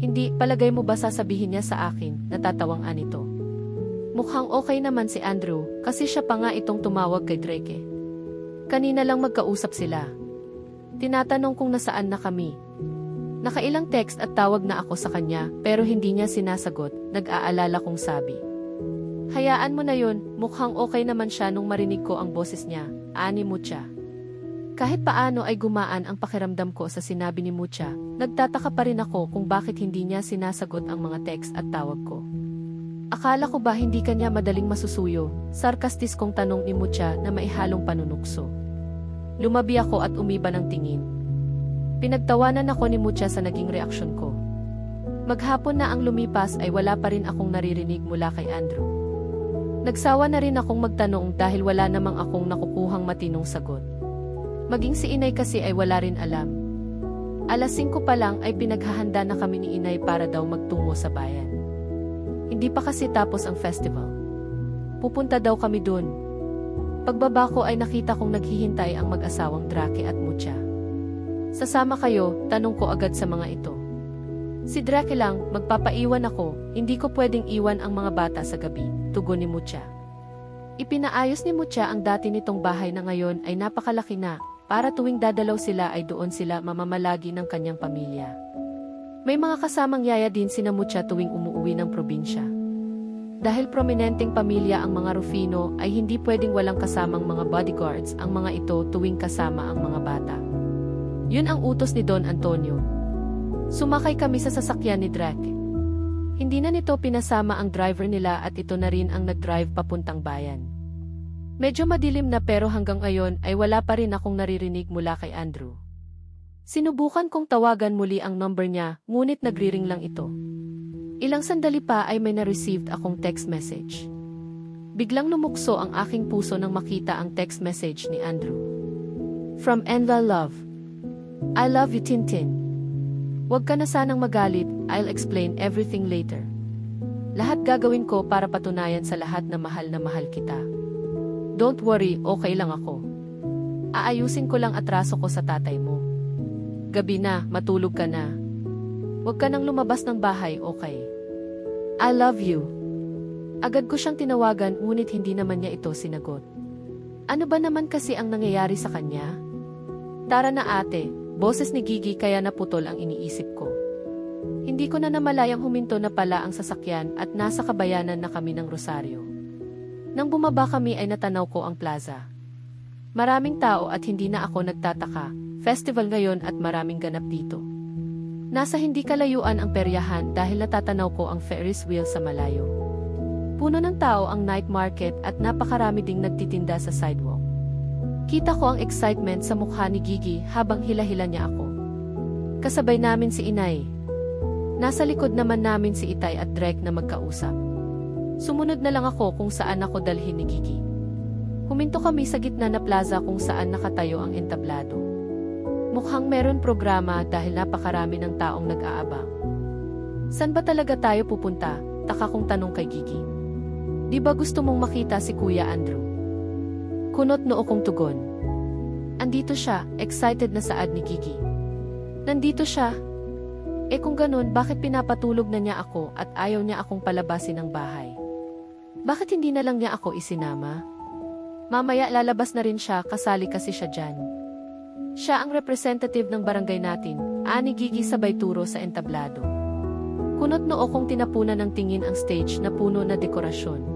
Hindi, palagay mo ba sasabihin niya sa akin, natatawang anito? Mukhang okay naman si Andrew, kasi siya pa nga itong tumawag kay Drake. Kanina lang magkausap sila. Tinatanong kung nasaan na kami. Nakailang text at tawag na ako sa kanya pero hindi niya sinasagot, nag-aalala kong sabi. Hayaan mo na yun, mukhang okay naman siya nung marinig ko ang boses niya, ani Mucha. Kahit paano ay gumaan ang pakiramdam ko sa sinabi ni Mucha, nagtataka pa rin ako kung bakit hindi niya sinasagot ang mga text at tawag ko. Akala ko ba hindi kanya madaling masusuyo, sarkastis kong tanong ni Mucha na maihalong panunukso. Lumabi ako at umiba ng tingin. Pinagtawanan ako ni Mucha sa naging reaksyon ko. Maghapon na ang lumipas ay wala pa rin akong naririnig mula kay Andrew. Nagsawa na rin akong magtanong dahil wala namang akong nakukuhang matinong sagot. Maging si Inay kasi ay wala rin alam. Alas 5 pa lang ay pinaghahanda na kami ni Inay para daw magtungo sa bayan. Hindi pa kasi tapos ang festival. Pupunta daw kami dun. Pagbaba ko ay nakita kong naghihintay ang mag-asawang Drake at Mucha. Sasama kayo, tanong ko agad sa mga ito. Si Drake lang, magpapaiwan ako, hindi ko pwedeng iwan ang mga bata sa gabi, tugon ni Mucha. Ipinaayos ni Mucha ang dati nitong bahay na ngayon ay napakalaki na, para tuwing dadalaw sila ay doon sila mamamalagi ng kanyang pamilya. May mga kasamang yaya din sina Mucha tuwing umuwi ng probinsya. Dahil prominenteng pamilya ang mga Rufino ay hindi pwedeng walang kasamang mga bodyguards ang mga ito tuwing kasama ang mga bata. Yun ang utos ni Don Antonio. Sumakay kami sa sasakyan ni Drake. Hindi na nito pinasama ang driver nila at ito na rin ang nag-drive papuntang bayan. Medyo madilim na pero hanggang ngayon ay wala pa rin akong naririnig mula kay Andrew. Sinubukan kong tawagan muli ang number niya, ngunit nagri-ring lang ito. Ilang sandali pa ay may na-received akong text message. Biglang lumukso ang aking puso nang makita ang text message ni Andrew. From Enva Love. I love you, Tintin. Huwag ka na sanang magalit, I'll explain everything later. Lahat gagawin ko para patunayan sa lahat na mahal kita. Don't worry, okay lang ako. Aayusin ko lang atraso ko sa tatay mo. Gabi na, matulog ka na. Huwag ka nang lumabas ng bahay, okay? I love you. Agad ko siyang tinawagan ngunit hindi naman niya ito sinagot. Ano ba naman kasi ang nangyayari sa kanya? Tara na ate, boses ni Gigi kaya naputol ang iniisip ko. Hindi ko na namalayang huminto na pala ang sasakyan at nasa kabayanan na kami ng Rosario. Nang bumaba kami ay natanaw ko ang plaza. Maraming tao at hindi na ako nagtataka, festival ngayon at maraming ganap dito. Nasa hindi kalayuan ang peryahan dahil natatanaw ko ang Ferris wheel sa malayo. Puno ng tao ang night market at napakarami ding nagtitinda sa sidewalk. Kita ko ang excitement sa mukha ni Gigi habang hila-hila niya ako. Kasabay namin si Inay. Nasa likod naman namin si Itay at Drake na magkausap. Sumunod na lang ako kung saan ako dalhin ni Gigi. Huminto kami sa gitna na plaza kung saan nakatayo ang entablado. Mukhang meron programa dahil napakarami ng taong nag-aabang. San ba talaga tayo pupunta? Taka kong tanong kay Gigi. Di ba gusto mong makita si Kuya Andrew? Kunot noo kong tugon. Andito siya, excited na saad ni Gigi. Nandito siya. Kung ganun, bakit pinapatulog na niya ako at ayaw niya akong palabasin ng bahay? Bakit hindi na lang niya ako isinama? Mamaya lalabas na rin siya, kasali kasi siya dyan. Siya ang representative ng barangay natin, ani Gigi sabay turo sa entablado. Kunot noo kong tinapunan ng tingin ang stage na puno na dekorasyon.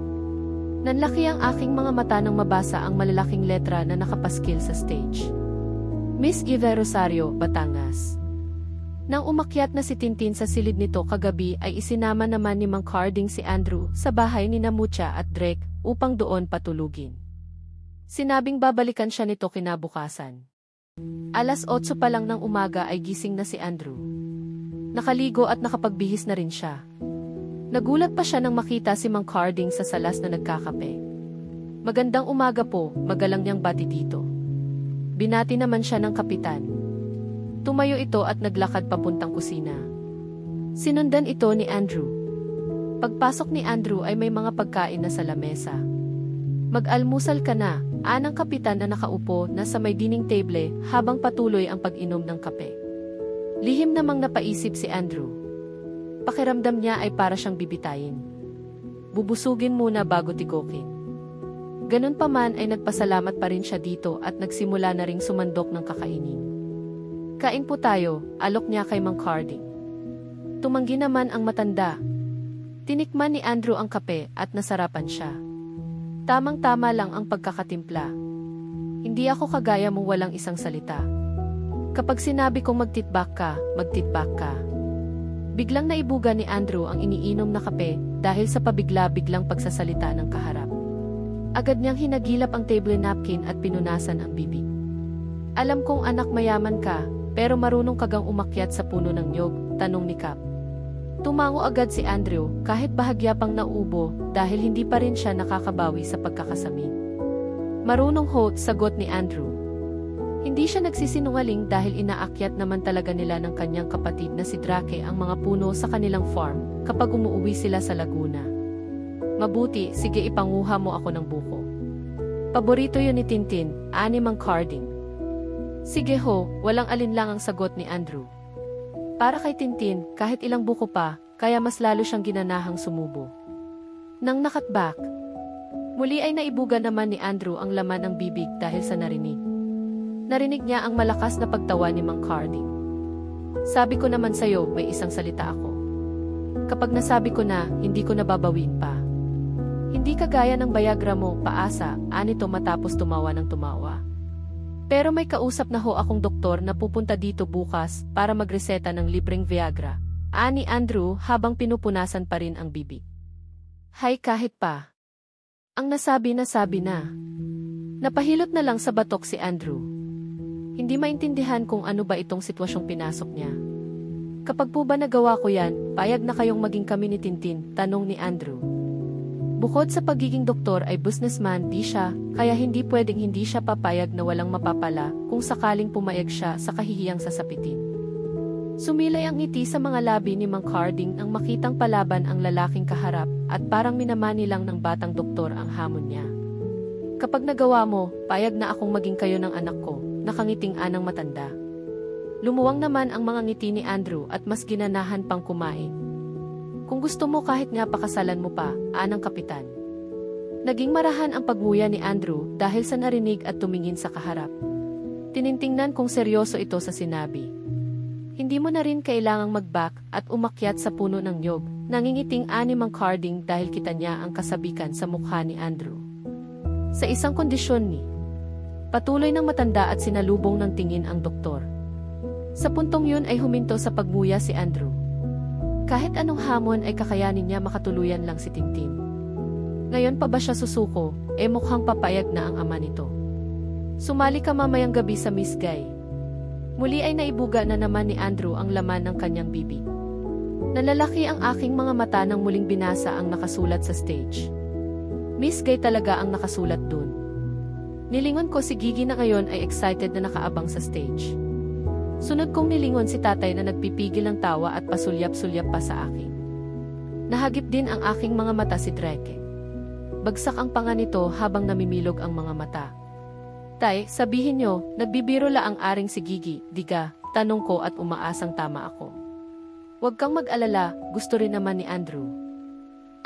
Nanlaki ang aking mga mata nang mabasa ang malalaking letra na nakapaskil sa stage. Miss Eva Rosario, Batangas. Nang umakyat na si Tintin sa silid nito kagabi ay isinama naman ni Mang Carding si Andrew sa bahay ni Mucha at Drake upang doon patulugin. Sinabing babalikan siya nito kinabukasan. Alas 8 pa lang ng umaga ay gising na si Andrew. Nakaligo at nakapagbihis na rin siya. Nagulat pa siya nang makita si Mang Carding sa salas na nagkakape. Magandang umaga po, magalang niyang bati dito. Binati naman siya ng kapitan. Tumayo ito at naglakad papuntang kusina. Sinundan ito ni Andrew. Pagpasok ni Andrew ay may mga pagkain na sa lamesa. Mag-almusal ka na, anang kapitan na nakaupo na sa may dining table habang patuloy ang pag-inom ng kape. Lihim namang napaisip si Andrew. Pakiramdam niya ay para siyang bibitayin. Bubusugin muna bago tikokin. Ganun pa man ay nagpasalamat pa rin siya dito at nagsimula na ring sumandok ng kakainin. Kain po tayo, alok niya kay Mang Carding. Tumanggi naman ang matanda. Tinikman ni Andrew ang kape at nasarapan siya. Tamang-tama lang ang pagkakatimpla. Hindi ako kagaya mong walang isang salita. Kapag sinabi kong magtitbak ka. Biglang naibuga ni Andrew ang iniinom na kape dahil sa pabigla-biglang pagsasalita ng kaharap. Agad niyang hinagilap ang table napkin at pinunasan ang bibig. Alam kong anak mayaman ka, pero marunong kagang umakyat sa puno ng niyog, tanong ni Cap. Tumango agad si Andrew kahit bahagya pang nauubo dahil hindi pa rin siya nakakabawi sa pagkakasamin. Marunong ho, sagot ni Andrew. Hindi siya nagsisinungaling dahil inaakyat naman talaga nila ng kanyang kapatid na si Drake ang mga puno sa kanilang farm kapag umuuwi sila sa Laguna. Mabuti, sige ipanguha mo ako ng buko. Paborito yun ni Tintin, ani Mang Carding. Sige ho, walang alinlangang sagot ni Andrew. Para kay Tintin, kahit ilang buko pa, kaya mas lalo siyang ginanahang sumubo. Nang nakatbak, muli ay naibuga naman ni Andrew ang laman ng bibig dahil sa narinig. Narinig niya ang malakas na pagtawa ni Mang Carding. Sabi ko naman sa'yo, may isang salita ako. Kapag nasabi ko na, hindi ko nababawin pa. Hindi kagaya ng Viagra mo, paasa, anito matapos tumawa ng tumawa. Pero may kausap na ho akong doktor na pupunta dito bukas para magreseta ng libreng Viagra, ani Andrew habang pinupunasan pa rin ang bibig. Hay kahit pa. Ang nasabi na. Napahilot na lang sa batok si Andrew. Hindi maintindihan kung ano ba itong sitwasyong pinasok niya. Kapag po ba nagawa ko yan, payag na kayong maging kami ni Tintin, tanong ni Andrew. Bukod sa pagiging doktor ay businessman di siya, kaya hindi pwedeng hindi siya papayag na walang mapapala kung sakaling pumayag siya sa kahihiyang sasapitin. Sumilay ang ngiti sa mga labi ni Mang Carding nang makitang palaban ang lalaking kaharap at parang minamani lang ng batang doktor ang hamon niya. Kapag nagawa mo, payag na akong maging kayo ng anak ko, nakangiting anang matanda. Lumuwang naman ang mga ngiti ni Andrew at mas ginanahan pang kumain. Kung gusto mo kahit nga pakasalan mo pa, anang kapitan. Naging marahan ang pagmuya ni Andrew dahil sa narinig at tumingin sa kaharap. Tinintingnan kung seryoso ito sa sinabi. Hindi mo na rin kailangang mag-back at umakyat sa puno ng niyog, nangingiting ani Mang Carding dahil kita niya ang kasabikan sa mukha ni Andrew. Sa isang kondisyon ni, patuloy ng matanda at sinalubong ng tingin ang doktor. Sa puntong yun ay huminto sa pagmuya si Andrew. Kahit anong hamon ay kakayanin niya makatuluyan lang si Tintin. Ngayon pa ba siya susuko, mukhang papayag na ang ama nito. Sumali ka mamayang gabi sa Miss Guy. Muli ay naibuga na naman ni Andrew ang laman ng kanyang bibig. Nalalaki ang aking mga mata nang muling binasa ang nakasulat sa stage. Miss Guy talaga ang nakasulat dun. Nilingon ko si Gigi na ngayon ay excited na nakaabang sa stage. Sunod kong nilingon si tatay na nagpipigil ng tawa at pasulyap-sulyap pa sa akin. Nahagip din ang aking mga mata si Drake. Bagsak ang panga nito habang namimilog ang mga mata. Tay, sabihin nyo, nagbibiro la ang aring si Gigi, diga, tanong ko at umaasang tama ako. Huwag kang mag-alala, gusto rin naman ni Andrew.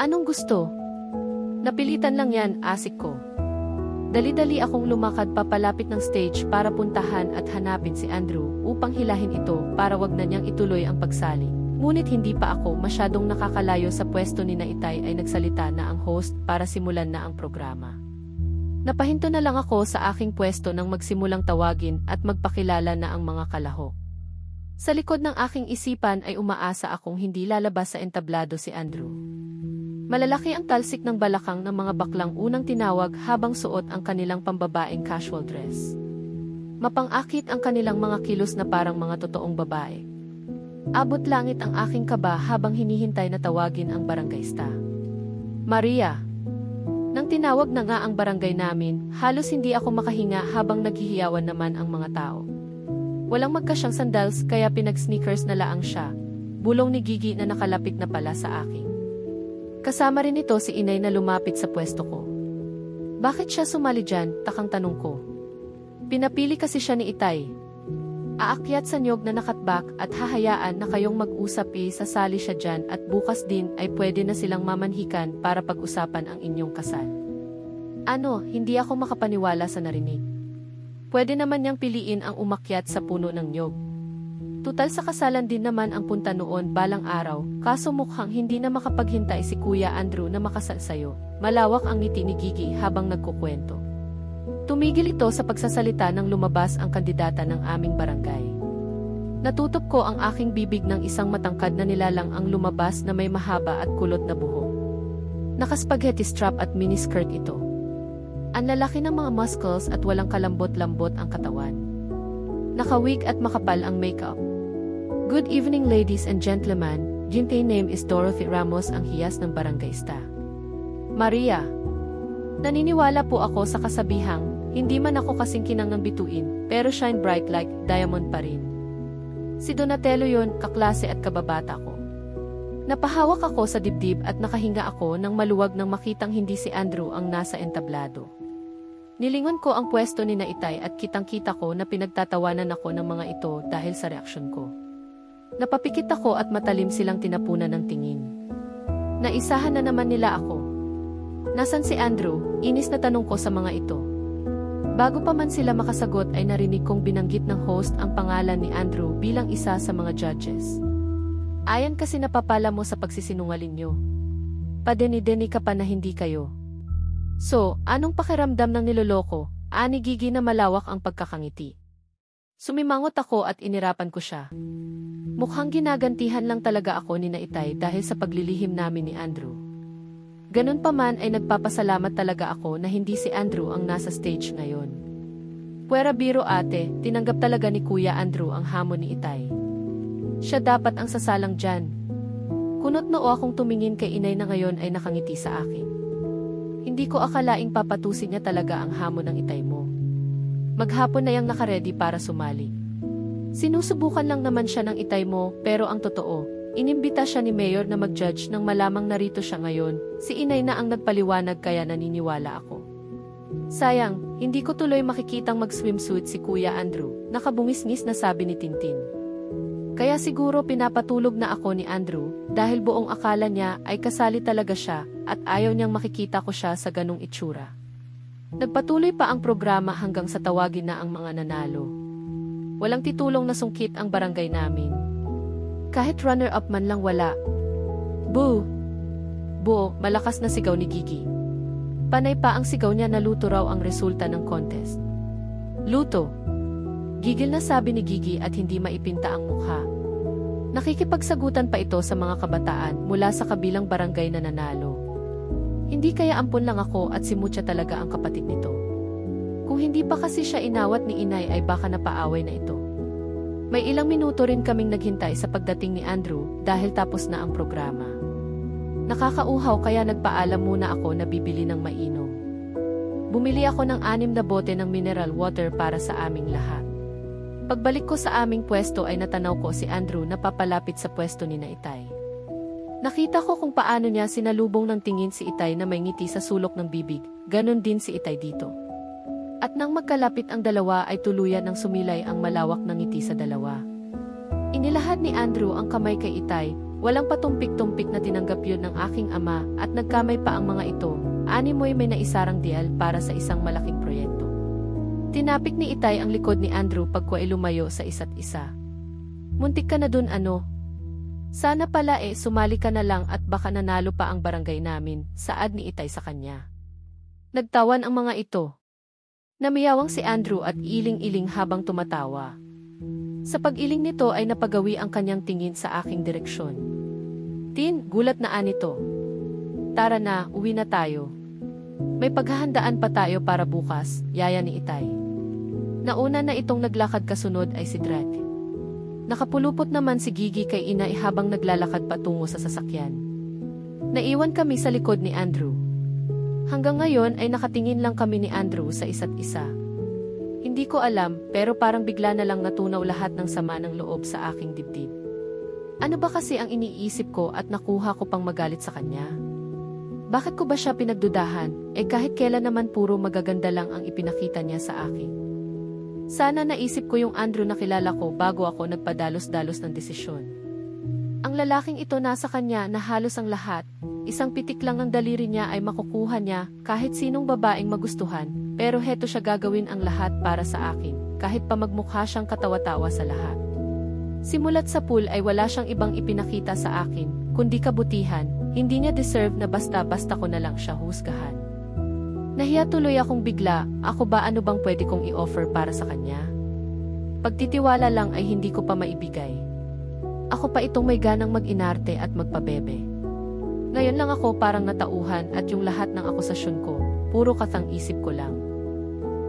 Anong gusto? Napilitan lang yan, asik ko. Dali-dali akong lumakad papalapit ng stage para puntahan at hanapin si Andrew upang hilahin ito para wag na niyang ituloy ang pagsali. Ngunit hindi pa ako masyadong nakakalayo sa pwesto ni Naitay ay nagsalita na ang host para simulan na ang programa. Napahinto na lang ako sa aking pwesto nang magsimulang tawagin at magpakilala na ang mga kalahok. Sa likod ng aking isipan ay umaasa akong hindi lalabas sa entablado si Andrew. Malalaki ang talsik ng balakang ng mga baklang unang tinawag habang suot ang kanilang pambabaeng casual dress. Mapang-akit ang kanilang mga kilos na parang mga totoong babae. Abot langit ang aking kaba habang hinihintay na tawagin ang barangay star. Maria. Nang tinawag na nga ang barangay namin, halos hindi ako makahinga habang naghihiyawan naman ang mga tao. Walang magkasyang sandals kaya pinag-sneakers na laang siya. Bulong ni Gigi na nakalapit na pala sa akin. Kasama rin ito si Inay na lumapit sa pwesto ko. Bakit siya sumali dyan, takang tanong ko. Pinapili kasi siya ni Itay. Aakyat sa niyog na nakatbak at hahayaan na kayong mag-usap sasali siya dyan at bukas din ay pwede na silang mamanhikan para pag-usapan ang inyong kasal. Ano, hindi ako makapaniwala sa narinig. Pwede naman niyang piliin ang umakyat sa puno ng niyog. Tutal sa kasalan din naman ang punta noon balang araw, kaso mukhang hindi na makapaghintay si Kuya Andrew na makasal sa'yo. Malawak ang ngiti ni Gigi habang nagkukwento. Tumigil ito sa pagsasalita nang lumabas ang kandidata ng aming barangay. Natutup ko ang aking bibig ng isang matangkad na nilalang ang lumabas na may mahaba at kulot na buhok. Naka-spaghetti strap at miniskirt ito. Ang lalaki ng mga muscles at walang kalambot-lambot ang katawan. Naka-wig at makapal ang makeup. Good evening ladies and gentlemen, Ginty name is Dorothy Ramos ang hiyas ng barangayista. Maria. Naniniwala po ako sa kasabihang, hindi man ako kasing kinang ng bituin, pero shine bright like diamond pa rin. Si Donatello yon, kaklase at kababata ko. Napahawak ako sa dibdib at nakahinga ako nang maluwag nang makitang hindi si Andrew ang nasa entablado. Nilingon ko ang pwesto ni Naitay at kitang-kita ko na pinagtatawanan ako ng mga ito dahil sa reaksyon ko. Napapikit ako at matalim silang tinapunan ng tingin. Naisahan na naman nila ako. Nasaan si Andrew? Inis na tanong ko sa mga ito. Bago pa man sila makasagot ay narinig kong binanggit ng host ang pangalan ni Andrew bilang isa sa mga judges. Ayan kasi napapala mo sa pagsisinungaling nyo. Padeni-deni ka pa na hindi kayo. So, anong pakiramdam ng niloloko? Ani Gigi na malawak ang pagkakangiti. Sumimangot ako at inirapan ko siya. Mukhang ginagantihan lang talaga ako ni Naitay dahil sa paglilihim namin ni Andrew. Ganun pa man ay nagpapasalamat talaga ako na hindi si Andrew ang nasa stage ngayon. Puwera biro ate, tinanggap talaga ni Kuya Andrew ang hamon ni Itay. Siya dapat ang sasalang dyan. Kunot noo akong tumingin kay inay na ngayon ay nakangiti sa akin. Hindi ko akalaing papatusin niya talaga ang hamon ng Itay mo. Maghapon na yang nakaredy para sumali. Sinusubukan lang naman siya ng Itay mo, pero ang totoo, inimbita siya ni Mayor na mag-judge nang malamang narito siya ngayon, si inay na ang nagpaliwanag kaya naniniwala ako. Sayang, hindi ko tuloy makikitang mag-swimsuit si Kuya Andrew, nakabungisngis na sabi ni Tintin. Kaya siguro pinapatulog na ako ni Andrew, dahil buong akala niya ay kasali talaga siya, at ayaw niyang makikita ko siya sa ganung itsura. Nagpatuloy pa ang programa hanggang sa tawagin na ang mga nanalo. Walang titulong na sungkit ang barangay namin. Kahit runner-up man lang wala. Boo! Buo, malakas na sigaw ni Gigi. Panay pa ang sigaw niya na luto raw ang resulta ng contest. Luto! Gigil na sabi ni Gigi at hindi maipinta ang mukha. Nakikipagsagutan pa ito sa mga kabataan mula sa kabilang barangay na nanalo. Hindi kaya ampon lang ako at si Mucha talaga ang kapatid nito. Kung hindi pa kasi siya inawat ni inay ay baka napaaway na ito. May ilang minuto rin kaming naghintay sa pagdating ni Andrew dahil tapos na ang programa. Nakakauhaw kaya nagpaalam muna ako na bibili ng mainom. Bumili ako ng 6 na bote ng mineral water para sa aming lahat. Pagbalik ko sa aming pwesto ay natanaw ko si Andrew na papalapit sa pwesto ni Naitay. Nakita ko kung paano niya sinalubong ng tingin si Itay na may ngiti sa sulok ng bibig, ganon din si Itay dito. At nang magkalapit ang dalawa ay tuluyan ng sumilay ang malawak na ngiti sa dalawa. Inilahad ni Andrew ang kamay kay Itay, walang patumpik-tumpik na tinanggap yun ng aking ama at nagkamay pa ang mga ito, animoy may naisarang dial para sa isang malaking proyekto. Tinapik ni Itay ang likod ni Andrew pagkwai lumayo sa isa't isa. Muntik ka na dun ano? Sana pala sumali ka na lang at baka nanalo pa ang barangay namin, saad ni Itay sa kanya. Nagtawan ang mga ito. Namiyawang si Andrew at iling-iling habang tumatawa. Sa pag-iling nito ay napagawi ang kanyang tingin sa aking direksyon. Tin, gulat na anito. Tara na, uwi na tayo. May paghahandaan pa tayo para bukas, yaya ni Itay. Nauna na itong naglakad kasunod ay si Drake. Nakapulupot naman si Gigi kay inay habang naglalakad patungo sa sasakyan. Naiwan kami sa likod ni Andrew. Hanggang ngayon ay nakatingin lang kami ni Andrew sa isa't isa. Hindi ko alam pero parang bigla na lang natunaw lahat ng sama ng loob sa aking dibdib. Ano ba kasi ang iniisip ko at nakuha ko pang magalit sa kanya? Bakit ko ba siya pinagdudahan, kahit kailan naman puro magaganda lang ang ipinakita niya sa akin? Sana naisip ko yung Andrew na kilala ko bago ako nagpadalos-dalos ng desisyon. Ang lalaking ito nasa kanya na halos ang lahat, isang pitik lang ng daliri niya ay makukuha niya kahit sinong babaeng magustuhan, pero heto siya gagawin ang lahat para sa akin, kahit pa magmukha siyang katawa-tawa sa lahat. Simulat sa pool ay wala siyang ibang ipinakita sa akin, kundi kabutihan, hindi niya deserve na basta-basta ko na lang siya husgahan. Nahiya tuloy akong bigla, ako ba ano bang pwede kong i-offer para sa kanya? Pagtitiwala lang ay hindi ko pa maibigay. Ako pa itong may ganang mag-inarte at magpabebe. Ngayon lang ako parang natauhan at yung lahat ng akusasyon ko, puro katang isip ko lang.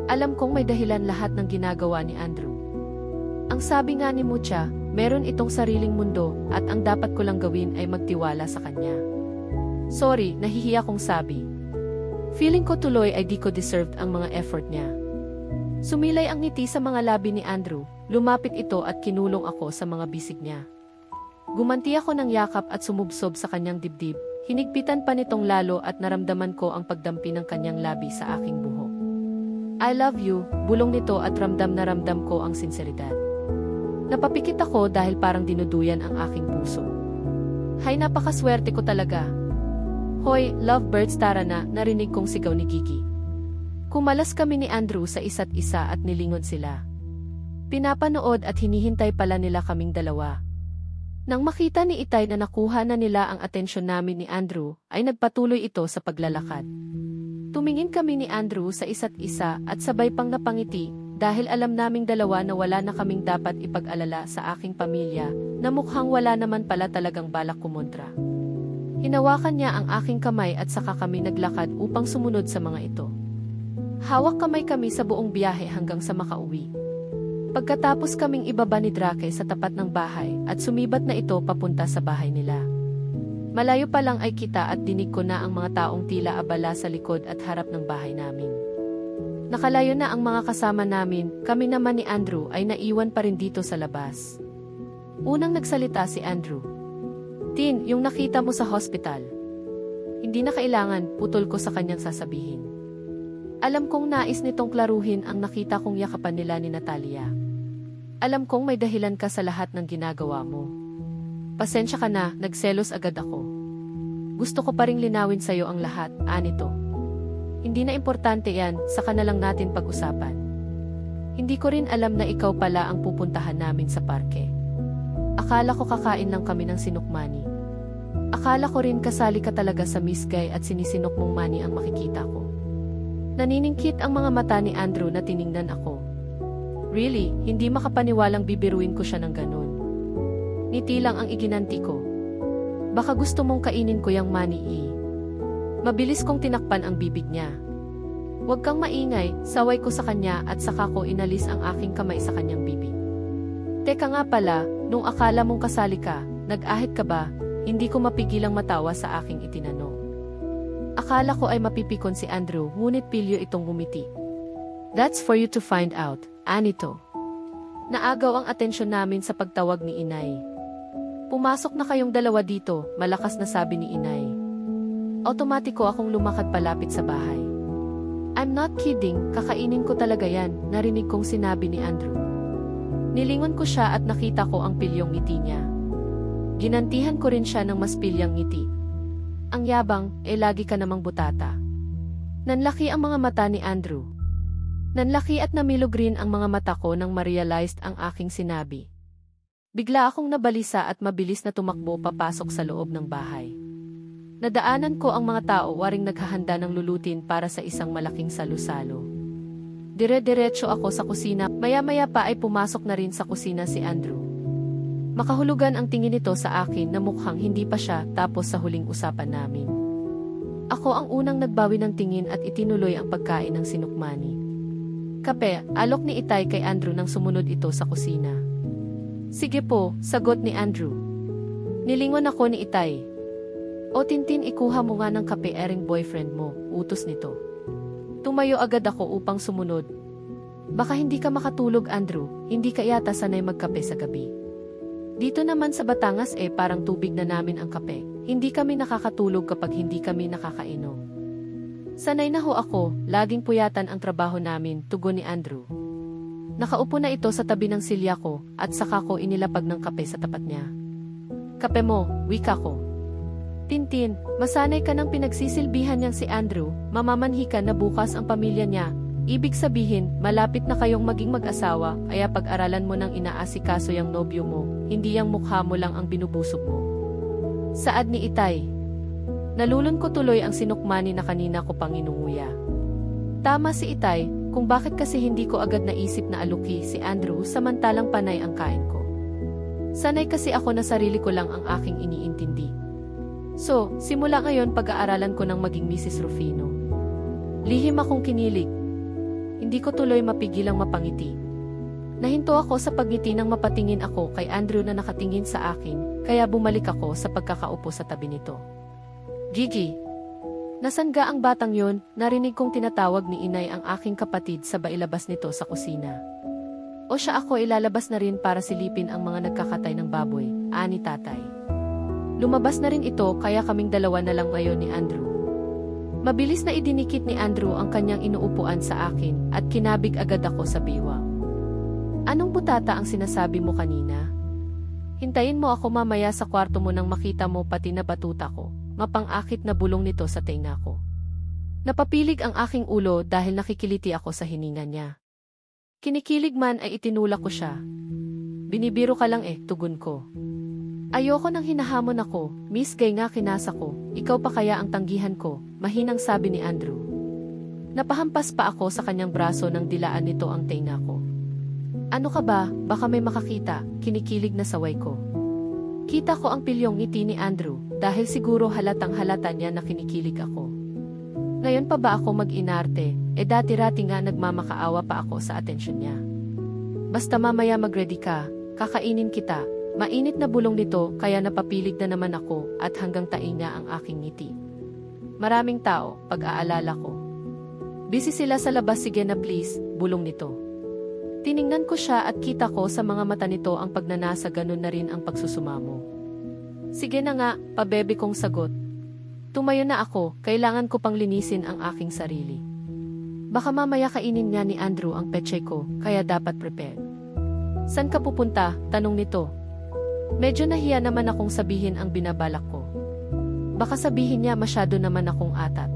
Alam kong may dahilan lahat ng ginagawa ni Andrew. Ang sabi nga ni Mucha, meron itong sariling mundo at ang dapat ko lang gawin ay magtiwala sa kanya. Sorry, nahihiya kong sabi. Feeling ko tuloy ay di ko deserved ang mga effort niya. Sumilay ang ngiti sa mga labi ni Andrew, lumapit ito at kinulong ako sa mga bisig niya. Gumanti ako ng yakap at sumubsob sa kanyang dibdib, hinigpitan pa nitong lalo at naramdaman ko ang pagdampi ng kanyang labi sa aking buhok. I love you, bulong nito at ramdam na ramdam ko ang sinseridad. Napapikit ako dahil parang dinuduyan ang aking puso. Hay, napakaswerte ko talaga. Hoy, lovebirds, tara na, narinig kong sigaw ni Gigi. Kumalas kami ni Andrew sa isa't isa at nilingon sila. Pinapanood at hinihintay pala nila kaming dalawa. Nang makita ni Itay na nakuha na nila ang atensyon namin ni Andrew, ay nagpatuloy ito sa paglalakad. Tumingin kami ni Andrew sa isa't isa at sabay pang napangiti, dahil alam naming dalawa na wala na kaming dapat ipag-alala sa aking pamilya, na mukhang wala naman pala talagang balak kumontra. Hinawakan niya ang aking kamay at saka kami naglakad upang sumunod sa mga ito. Hawak kamay kami sa buong biyahe hanggang sa makauwi. Pagkatapos kaming ibaba ni Drake sa tapat ng bahay at sumibat na ito papunta sa bahay nila. Malayo pa lang ay kita at dinig ko na ang mga taong tila abala sa likod at harap ng bahay namin. Nakalayo na ang mga kasama namin, kami naman ni Andrew ay naiwan pa rin dito sa labas. Unang nagsalita si Andrew. Tin, yung nakita mo sa hospital. Hindi na kailangan, putol ko sa kanyang sasabihin. Alam kong nais nitong klaruhin ang nakita kong yakapan nila ni Natalia. Alam kong may dahilan ka sa lahat ng ginagawa mo. Pasensya ka na, nagselos agad ako. Gusto ko pa ring linawin sa'yo ang lahat, anito. Hindi na importante yan, saka na lang natin pag-usapan. Hindi ko rin alam na ikaw pala ang pupuntahan namin sa parke. Akala ko kakain lang kami ng sinukmani. Akala ko rin kasali ka talaga sa Miss Guy at sinisinok mong mani ang makikita ko. Naniningkit ang mga mata ni Andrew na tiningnan ako. Really, hindi makapaniwalang bibiruin ko siya ng ganun. Ngiti lang ang iginanti ko. Baka gusto mong kainin ko yung mani eh. Mabilis kong tinakpan ang bibig niya. Huwag kang maingay, saway ko sa kanya at saka ko inalis ang aking kamay sa kanyang bibig. Teka nga pala, nung akala mong kasali ka, nag-ahit ka ba? Hindi ko mapigilang matawa sa aking itinanong. Akala ko ay mapipikon si Andrew, ngunit pilyo itong ngumiti. That's for you to find out, anito. Naagaw ang atensyon namin sa pagtawag ni Inay. Pumasok na kayong dalawa dito, malakas na sabi ni Inay. Automatiko akong lumakad palapit sa bahay. I'm not kidding, kakainin ko talaga yan, narinig kong sinabi ni Andrew. Nilingon ko siya at nakita ko ang pilyong ngiti niya. Ginantihan ko rin siya ng mas pilyang ngiti. Ang yabang, lagi ka namang butata. Nanlaki ang mga mata ni Andrew. Nanlaki at namilog rin ang mga mata ko nang ma-realized ang aking sinabi. Bigla akong nabalisa at mabilis na tumakbo papasok sa loob ng bahay. Nadaanan ko ang mga tao waring naghahanda ng lulutin para sa isang malaking salu-salo. Dire-diretso ako sa kusina, maya-maya pa ay pumasok na rin sa kusina si Andrew. Makahulugan ang tingin nito sa akin na mukhang hindi pa siya tapos sa huling usapan namin. Ako ang unang nagbawi ng tingin at itinuloy ang pagkain ng sinukmani. Kape, alok ni Itay kay Andrew nang sumunod ito sa kusina. Sige po, sagot ni Andrew. Nilingon ako ni Itay. O Tintin, ikuha mo nga ng kape ering boyfriend mo, utos nito. Tumayo agad ako upang sumunod. Baka hindi ka makatulog, Andrew, hindi ka yata sanay magkape sa gabi. Dito naman sa Batangas parang tubig na namin ang kape. Hindi kami nakakatulog kapag hindi kami nakakainom. Sanay na ho ako, laging puyatan ang trabaho namin, tugon ni Andrew. Nakaupo na ito sa tabi ng silya ko at saka ko inilapag ng kape sa tapat niya. Kape mo, wika ko. Tintin, masanay ka ng pinagsisilbihan niyang si Andrew, mamamanhi ka na bukas ang pamilya niya, Ibig sabihin, malapit na kayong maging mag-asawa, kaya pag-aralan mo ng inaasikaso yung nobyo mo, hindi yung mukha mo lang ang binubusog mo. Saad ni Itay. Nalulun ko tuloy ang sinukmani na kanina ko pang inunguya. Tama si Itay, kung bakit kasi hindi ko agad naisip na aluki si Andrew samantalang panay ang kain ko. Sanay kasi ako na sarili ko lang ang aking iniintindi. So, simula ngayon pag-aaralan ko ng maging Mrs. Rufino. Lihim akong kinilig. Hindi ko tuloy mapigilang mapangiti. Nahinto ako sa pagngiti nang mapatingin ako kay Andrew na nakatingin sa akin, kaya bumalik ako sa pagkakaupo sa tabi nito. Gigi! Nasan ga ang batang yon? Narinig kong tinatawag ni Inay ang aking kapatid sa bailabas nito sa kusina. O siya ako ilalabas na rin para silipin ang mga nagkakatay ng baboy, ani tatay. Lumabas na rin ito kaya kaming dalawa na lang ngayon ni Andrew. Mabilis na idinikit ni Andrew ang kanyang inuupuan sa akin at kinabig agad ako sa biwa. Anong butata ang sinasabi mo kanina? Hintayin mo ako mamaya sa kwarto mo nang makita mo pati na batuta ko, mapang-akit na bulong nito sa tenga ko. Napapilig ang aking ulo dahil nakikiliti ako sa hininga niya. Kinikilig man ay itinulak ko siya. Binibiro ka lang tugon ko. Ayoko nang hinahamon ako, Miss Gay nga kinasa ko, ikaw pa kaya ang tanggihan ko, mahinang sabi ni Andrew. Napahampas pa ako sa kanyang braso nang dilaan nito ang tenga ko. Ano ka ba, baka may makakita, kinikilig na saway ko. Kita ko ang pilyong ngiti ni Andrew, dahil siguro halatang halata niya na kinikilig ako. Ngayon pa ba ako mag-inarte, dati-rati nga nagmamakaawa pa ako sa atensyon niya. Basta mamaya mag-ready ka, kakainin kita, mainit na bulong nito kaya napapilig na naman ako at hanggang tainga ang aking ngiti. Maraming tao, pag-aalala ko. Busy sila sa labas, sige na please, bulong nito. Tiningnan ko siya at kita ko sa mga mata nito ang pagnanasa, ganun na rin ang pagsusumamo. Sige na nga, pabebe kong sagot. Tumayo na ako, kailangan ko pang linisin ang aking sarili. Baka mamaya kainin niya ni Andrew ang peche ko, kaya dapat prepared. San ka pupunta? Tanong nito. Medyo nahiya naman akong sabihin ang binabalak ko. Baka sabihin niya masyado naman akong atat.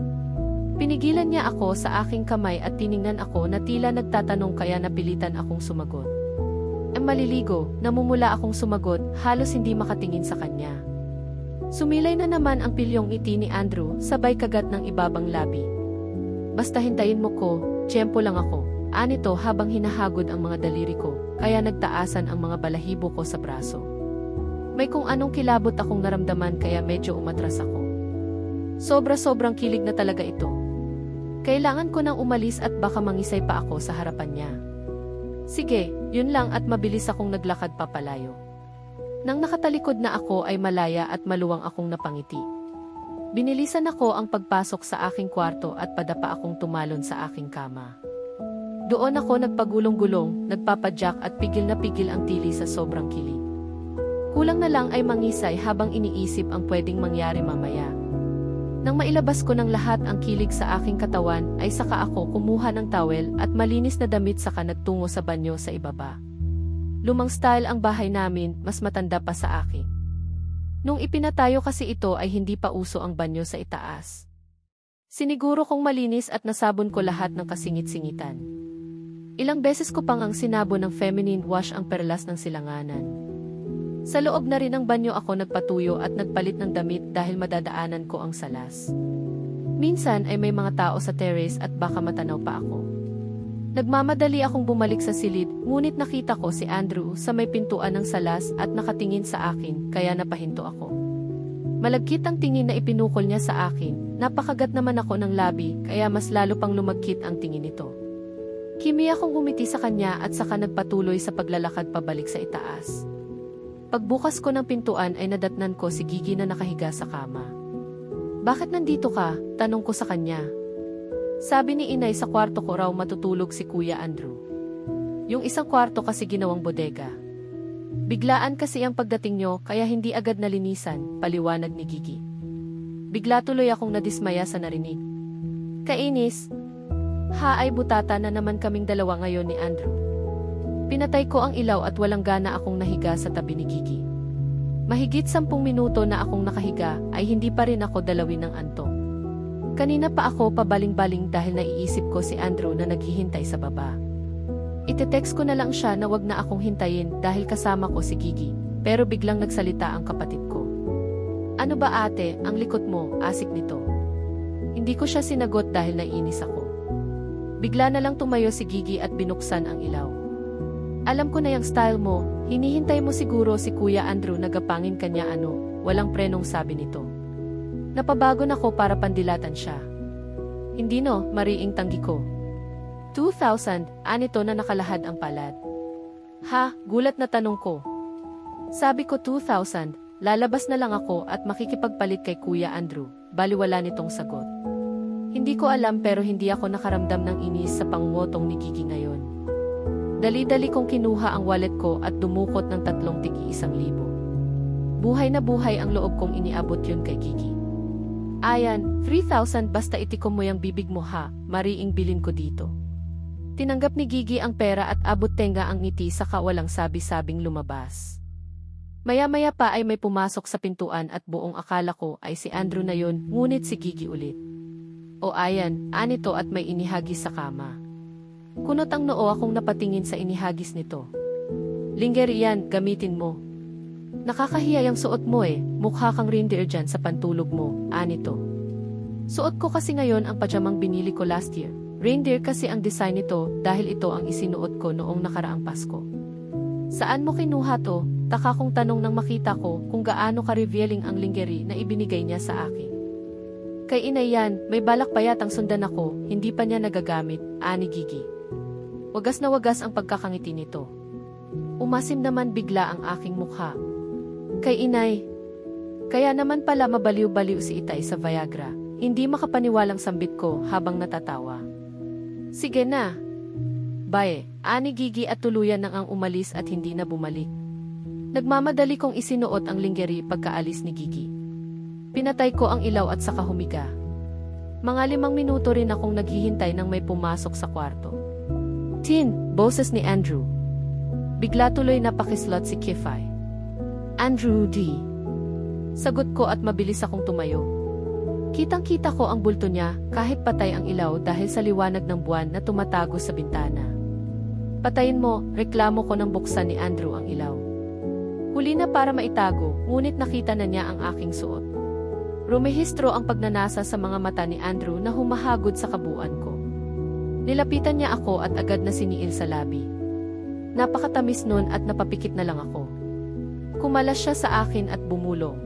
Pinigilan niya ako sa aking kamay at tiningnan ako na tila nagtatanong kaya napilitan akong sumagot. Ang maliligo, namumula akong sumagot, halos hindi makatingin sa kanya. Sumilay na naman ang pilyong ngiti ni Andrew, sabay kagat ng ibabang labi. Basta hintayin mo ko, tiyempo lang ako. Anito habang hinahagod ang mga daliri ko, kaya nagtaasan ang mga balahibo ko sa braso. May kung anong kilabot akong naramdaman kaya medyo umatras ako. Sobra-sobrang kilig na talaga ito. Kailangan ko nang umalis at baka mangisay pa ako sa harapan niya. Sige, yun lang at mabilis akong naglakad papalayo. Nang nakatalikod na ako ay malaya at maluwang akong napangiti. Binilisan ako ang pagpasok sa aking kwarto at padapa akong tumalon sa aking kama. Doon ako nagpagulong-gulong, nagpapadyak at pigil na pigil ang tili sa sobrang kilig. Kulang na lang ay mangisay habang iniisip ang pwedeng mangyari mamaya. Nang mailabas ko ng lahat ang kilig sa aking katawan ay saka ako kumuha ng towel at malinis na damit saka nagtungo sa banyo sa ibaba. Lumang style ang bahay namin, mas matanda pa sa akin. Nung ipinatayo kasi ito ay hindi pa uso ang banyo sa itaas. Siniguro kong malinis at nasabon ko lahat ng kasingit-singitan. Ilang beses ko pang ang sinabon ng feminine wash ang perlas ng silanganan. Sa loob na rin ng banyo ako nagpatuyo at nagpalit ng damit dahil madadaanan ko ang salas. Minsan ay may mga tao sa terrace at baka matanaw pa ako. Nagmamadali akong bumalik sa silid, ngunit nakita ko si Andrew sa may pintuan ng salas at nakatingin sa akin, kaya napahinto ako. Malagkit ang tingin na ipinukol niya sa akin, napakagat naman ako ng labi, kaya mas lalo pang lumagkit ang tingin nito. Kimi akong gumiti sa kanya at saka nagpatuloy sa paglalakad pabalik sa itaas. Pagbukas ko ng pintuan ay nadatnan ko si Gigi na nakahiga sa kama. Bakit nandito ka? Tanong ko sa kanya. Sabi ni Inay sa kwarto ko raw matutulog si Kuya Andrew. Yung isang kwarto kasi ginawang bodega. Biglaan kasi ang pagdating nyo kaya hindi agad nalinisan, paliwanag ni Gigi. Bigla tuloy akong nadismaya sa narinig. Kainis. Ay butata na naman kaming dalawa ngayon ni Andrew. Pinatay ko ang ilaw at walang gana akong nahiga sa tabi ni Gigi. Mahigit 10 minuto na akong nakahiga ay hindi pa rin ako dalawin ng antok. Kanina pa ako pabaling-baling dahil naiisip ko si Andrew na naghihintay sa baba. Ite-text ko na lang siya na wag na akong hintayin dahil kasama ko si Gigi, pero biglang nagsalita ang kapatid ko. Ano ba ate, ang likot mo, asik nito. Hindi ko siya sinagot dahil naiinis ako. Bigla na lang tumayo si Gigi at binuksan ang ilaw. Alam ko na yung style mo, hinihintay mo siguro si Kuya Andrew na gapangin kanya walang prenong sabi nito. Napabago na ko para pandilatan siya. Hindi no, mariing tanggi ko. 2,000, anito na nakalahad ang palad. Ha, gulat na tanong ko. Sabi ko 2,000, lalabas na lang ako at makikipagpalit kay Kuya Andrew, baliwala nitong sagot. Hindi ko alam pero hindi ako nakaramdam ng inis sa pangungutong ni Gigi ngayon. Dali-dali kong kinuha ang wallet ko at dumukot ng 3 tig-1,000. Buhay na buhay ang loob kong iniabot yun kay Gigi. Ayan, 3,000 basta itikom mo yung bibig mo ha, mariing bilin ko dito. Tinanggap ni Gigi ang pera at abot tenga ang ngiti saka walang sabi-sabing lumabas. Maya-maya pa ay may pumasok sa pintuan at buong akala ko ay si Andrew na yun, ngunit si Gigi ulit. O ayan, anito at may inihagis sa kama. Kunot ang noo akong napatingin sa inihagis nito. Linger yan, gamitin mo. Nakakahiya yung suot mo mukha kang reindeer dyan sa pantulog mo, anito. Suot ko kasi ngayon ang pajamang binili ko last year. Reindeer kasi ang design nito dahil ito ang isinuot ko noong nakaraang Pasko. Saan mo kinuha to? Taka kong tanong nang makita ko kung gaano ka-revealing ang lingerie na ibinigay niya sa akin. Kay inay yan, may balak pa yatang sundan ako, hindi pa niya nagagamit, ani Gigi. Wagas na wagas ang pagkakangiti nito. Umasim naman bigla ang aking mukha. Kay inay. Kaya naman pala mabaliw-baliw si Itay sa Viagra, hindi makapaniwalang sambit ko habang natatawa. Sige na. Bae, ani Gigi at tuluyan nang ang umalis at hindi na bumalik. Nagmamadali kong isinuot ang lingerie pagkaalis ni Gigi. Pinatay ko ang ilaw at saka humiga. Mga 5 minuto rin akong naghihintay nang may pumasok sa kwarto. Tin, boses ni Andrew. Bigla tuloy napakislot si Kifay. Andrew D. Sagot ko at mabilis akong tumayo. Kitang-kita ko ang bulto niya kahit patay ang ilaw dahil sa liwanag ng buwan na tumatago sa bintana. Patayin mo, reklamo ko nang buksan ni Andrew ang ilaw. Huli na para maitago, ngunit nakita na niya ang aking suot. Rumehistro ang pagnanasa sa mga mata ni Andrew na humahagod sa kabuuan ko. Nilapitan niya ako at agad na siniil sa labi. Napakatamis nun at napapikit na lang ako. Kumalas siya sa akin at bumulong.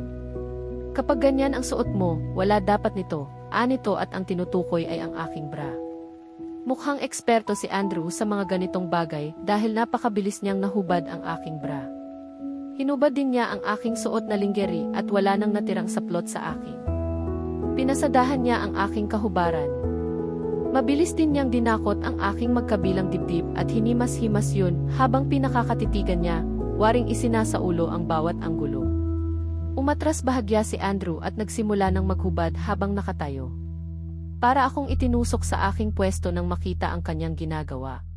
Kapag ganyan ang suot mo, wala dapat nito, anito at ang tinutukoy ay ang aking bra. Mukhang eksperto si Andrew sa mga ganitong bagay dahil napakabilis niyang nahubad ang aking bra. Hinubad din niya ang aking suot na lingerie at wala nang natirang saplot sa akin. Pinasadahan niya ang aking kahubaran. Mabilis din niyang dinakot ang aking magkabilang dibdib at hinimas-himas yun habang pinakakatitigan niya, waring isinasaulo ang bawat anggulo. Umatras bahagya si Andrew at nagsimula ng maghubad habang nakatayo. Para akong itinusok sa aking pwesto nang makita ang kanyang ginagawa.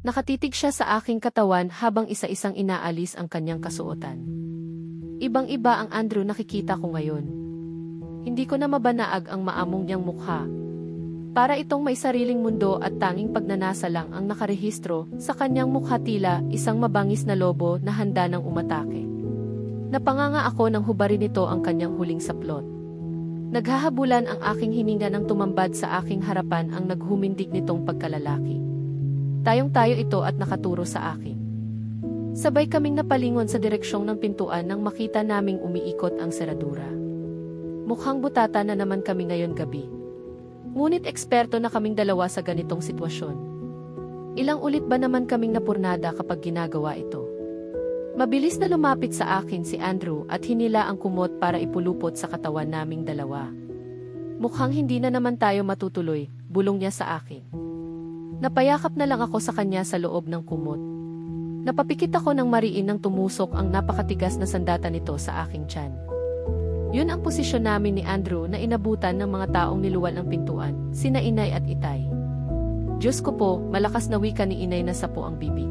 Nakatitig siya sa aking katawan habang isa-isang inaalis ang kanyang kasuotan. Ibang-iba ang Andrew nakikita ko ngayon. Hindi ko na mabanaag ang maamong niyang mukha. Para itong may sariling mundo at tanging pagnanasa lang ang nakarehistro sa kanyang mukha tila isang mabangis na lobo na handa ng umatake. Napanganga ako nang hubarin nito ang kanyang huling saplot. Naghahabulan ang aking hininga nang tumambad sa aking harapan ang naghumindig nitong pagkalalaki. Tayong-tayo ito at nakaturo sa akin. Sabay kaming napalingon sa direksyong ng pintuan nang makita naming umiikot ang seradura. Mukhang butata na naman kami ngayon gabi. Ngunit eksperto na kaming dalawa sa ganitong sitwasyon. Ilang ulit ba naman kaming napurnada kapag ginagawa ito? Mabilis na lumapit sa akin si Andrew at hinila ang kumot para ipulupot sa katawan naming dalawa. Mukhang hindi na naman tayo matutuloy, bulong niya sa akin. Napayakap na lang ako sa kanya sa loob ng kumot. Napapikit ako ng mariin nang tumusok ang napakatigas na sandata nito sa aking tiyan. Yun ang posisyon namin ni Andrew na inabutan ng mga taong niluwal ng pintuan, sina Inay at Itay. Diyos ko po, malakas na wika ni Inay na sapo ang bibig.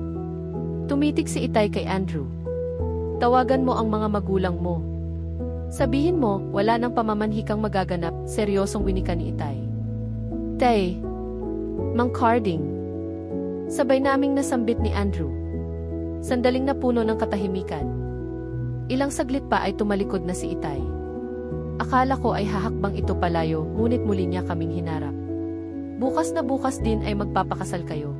Tumitig si Itay kay Andrew. Tawagan mo ang mga magulang mo. Sabihin mo, wala nang pamamanhikang magaganap, seryosong winika ni Itay. Tay, Mang Carding. Sabay naming nasambit ni Andrew. Sandaling napuno ng katahimikan. Ilang saglit pa ay tumalikod na si Itay. Akala ko ay hahakbang ito palayo, ngunit muli niya kaming hinarap. Bukas na bukas din ay magpapakasal kayo.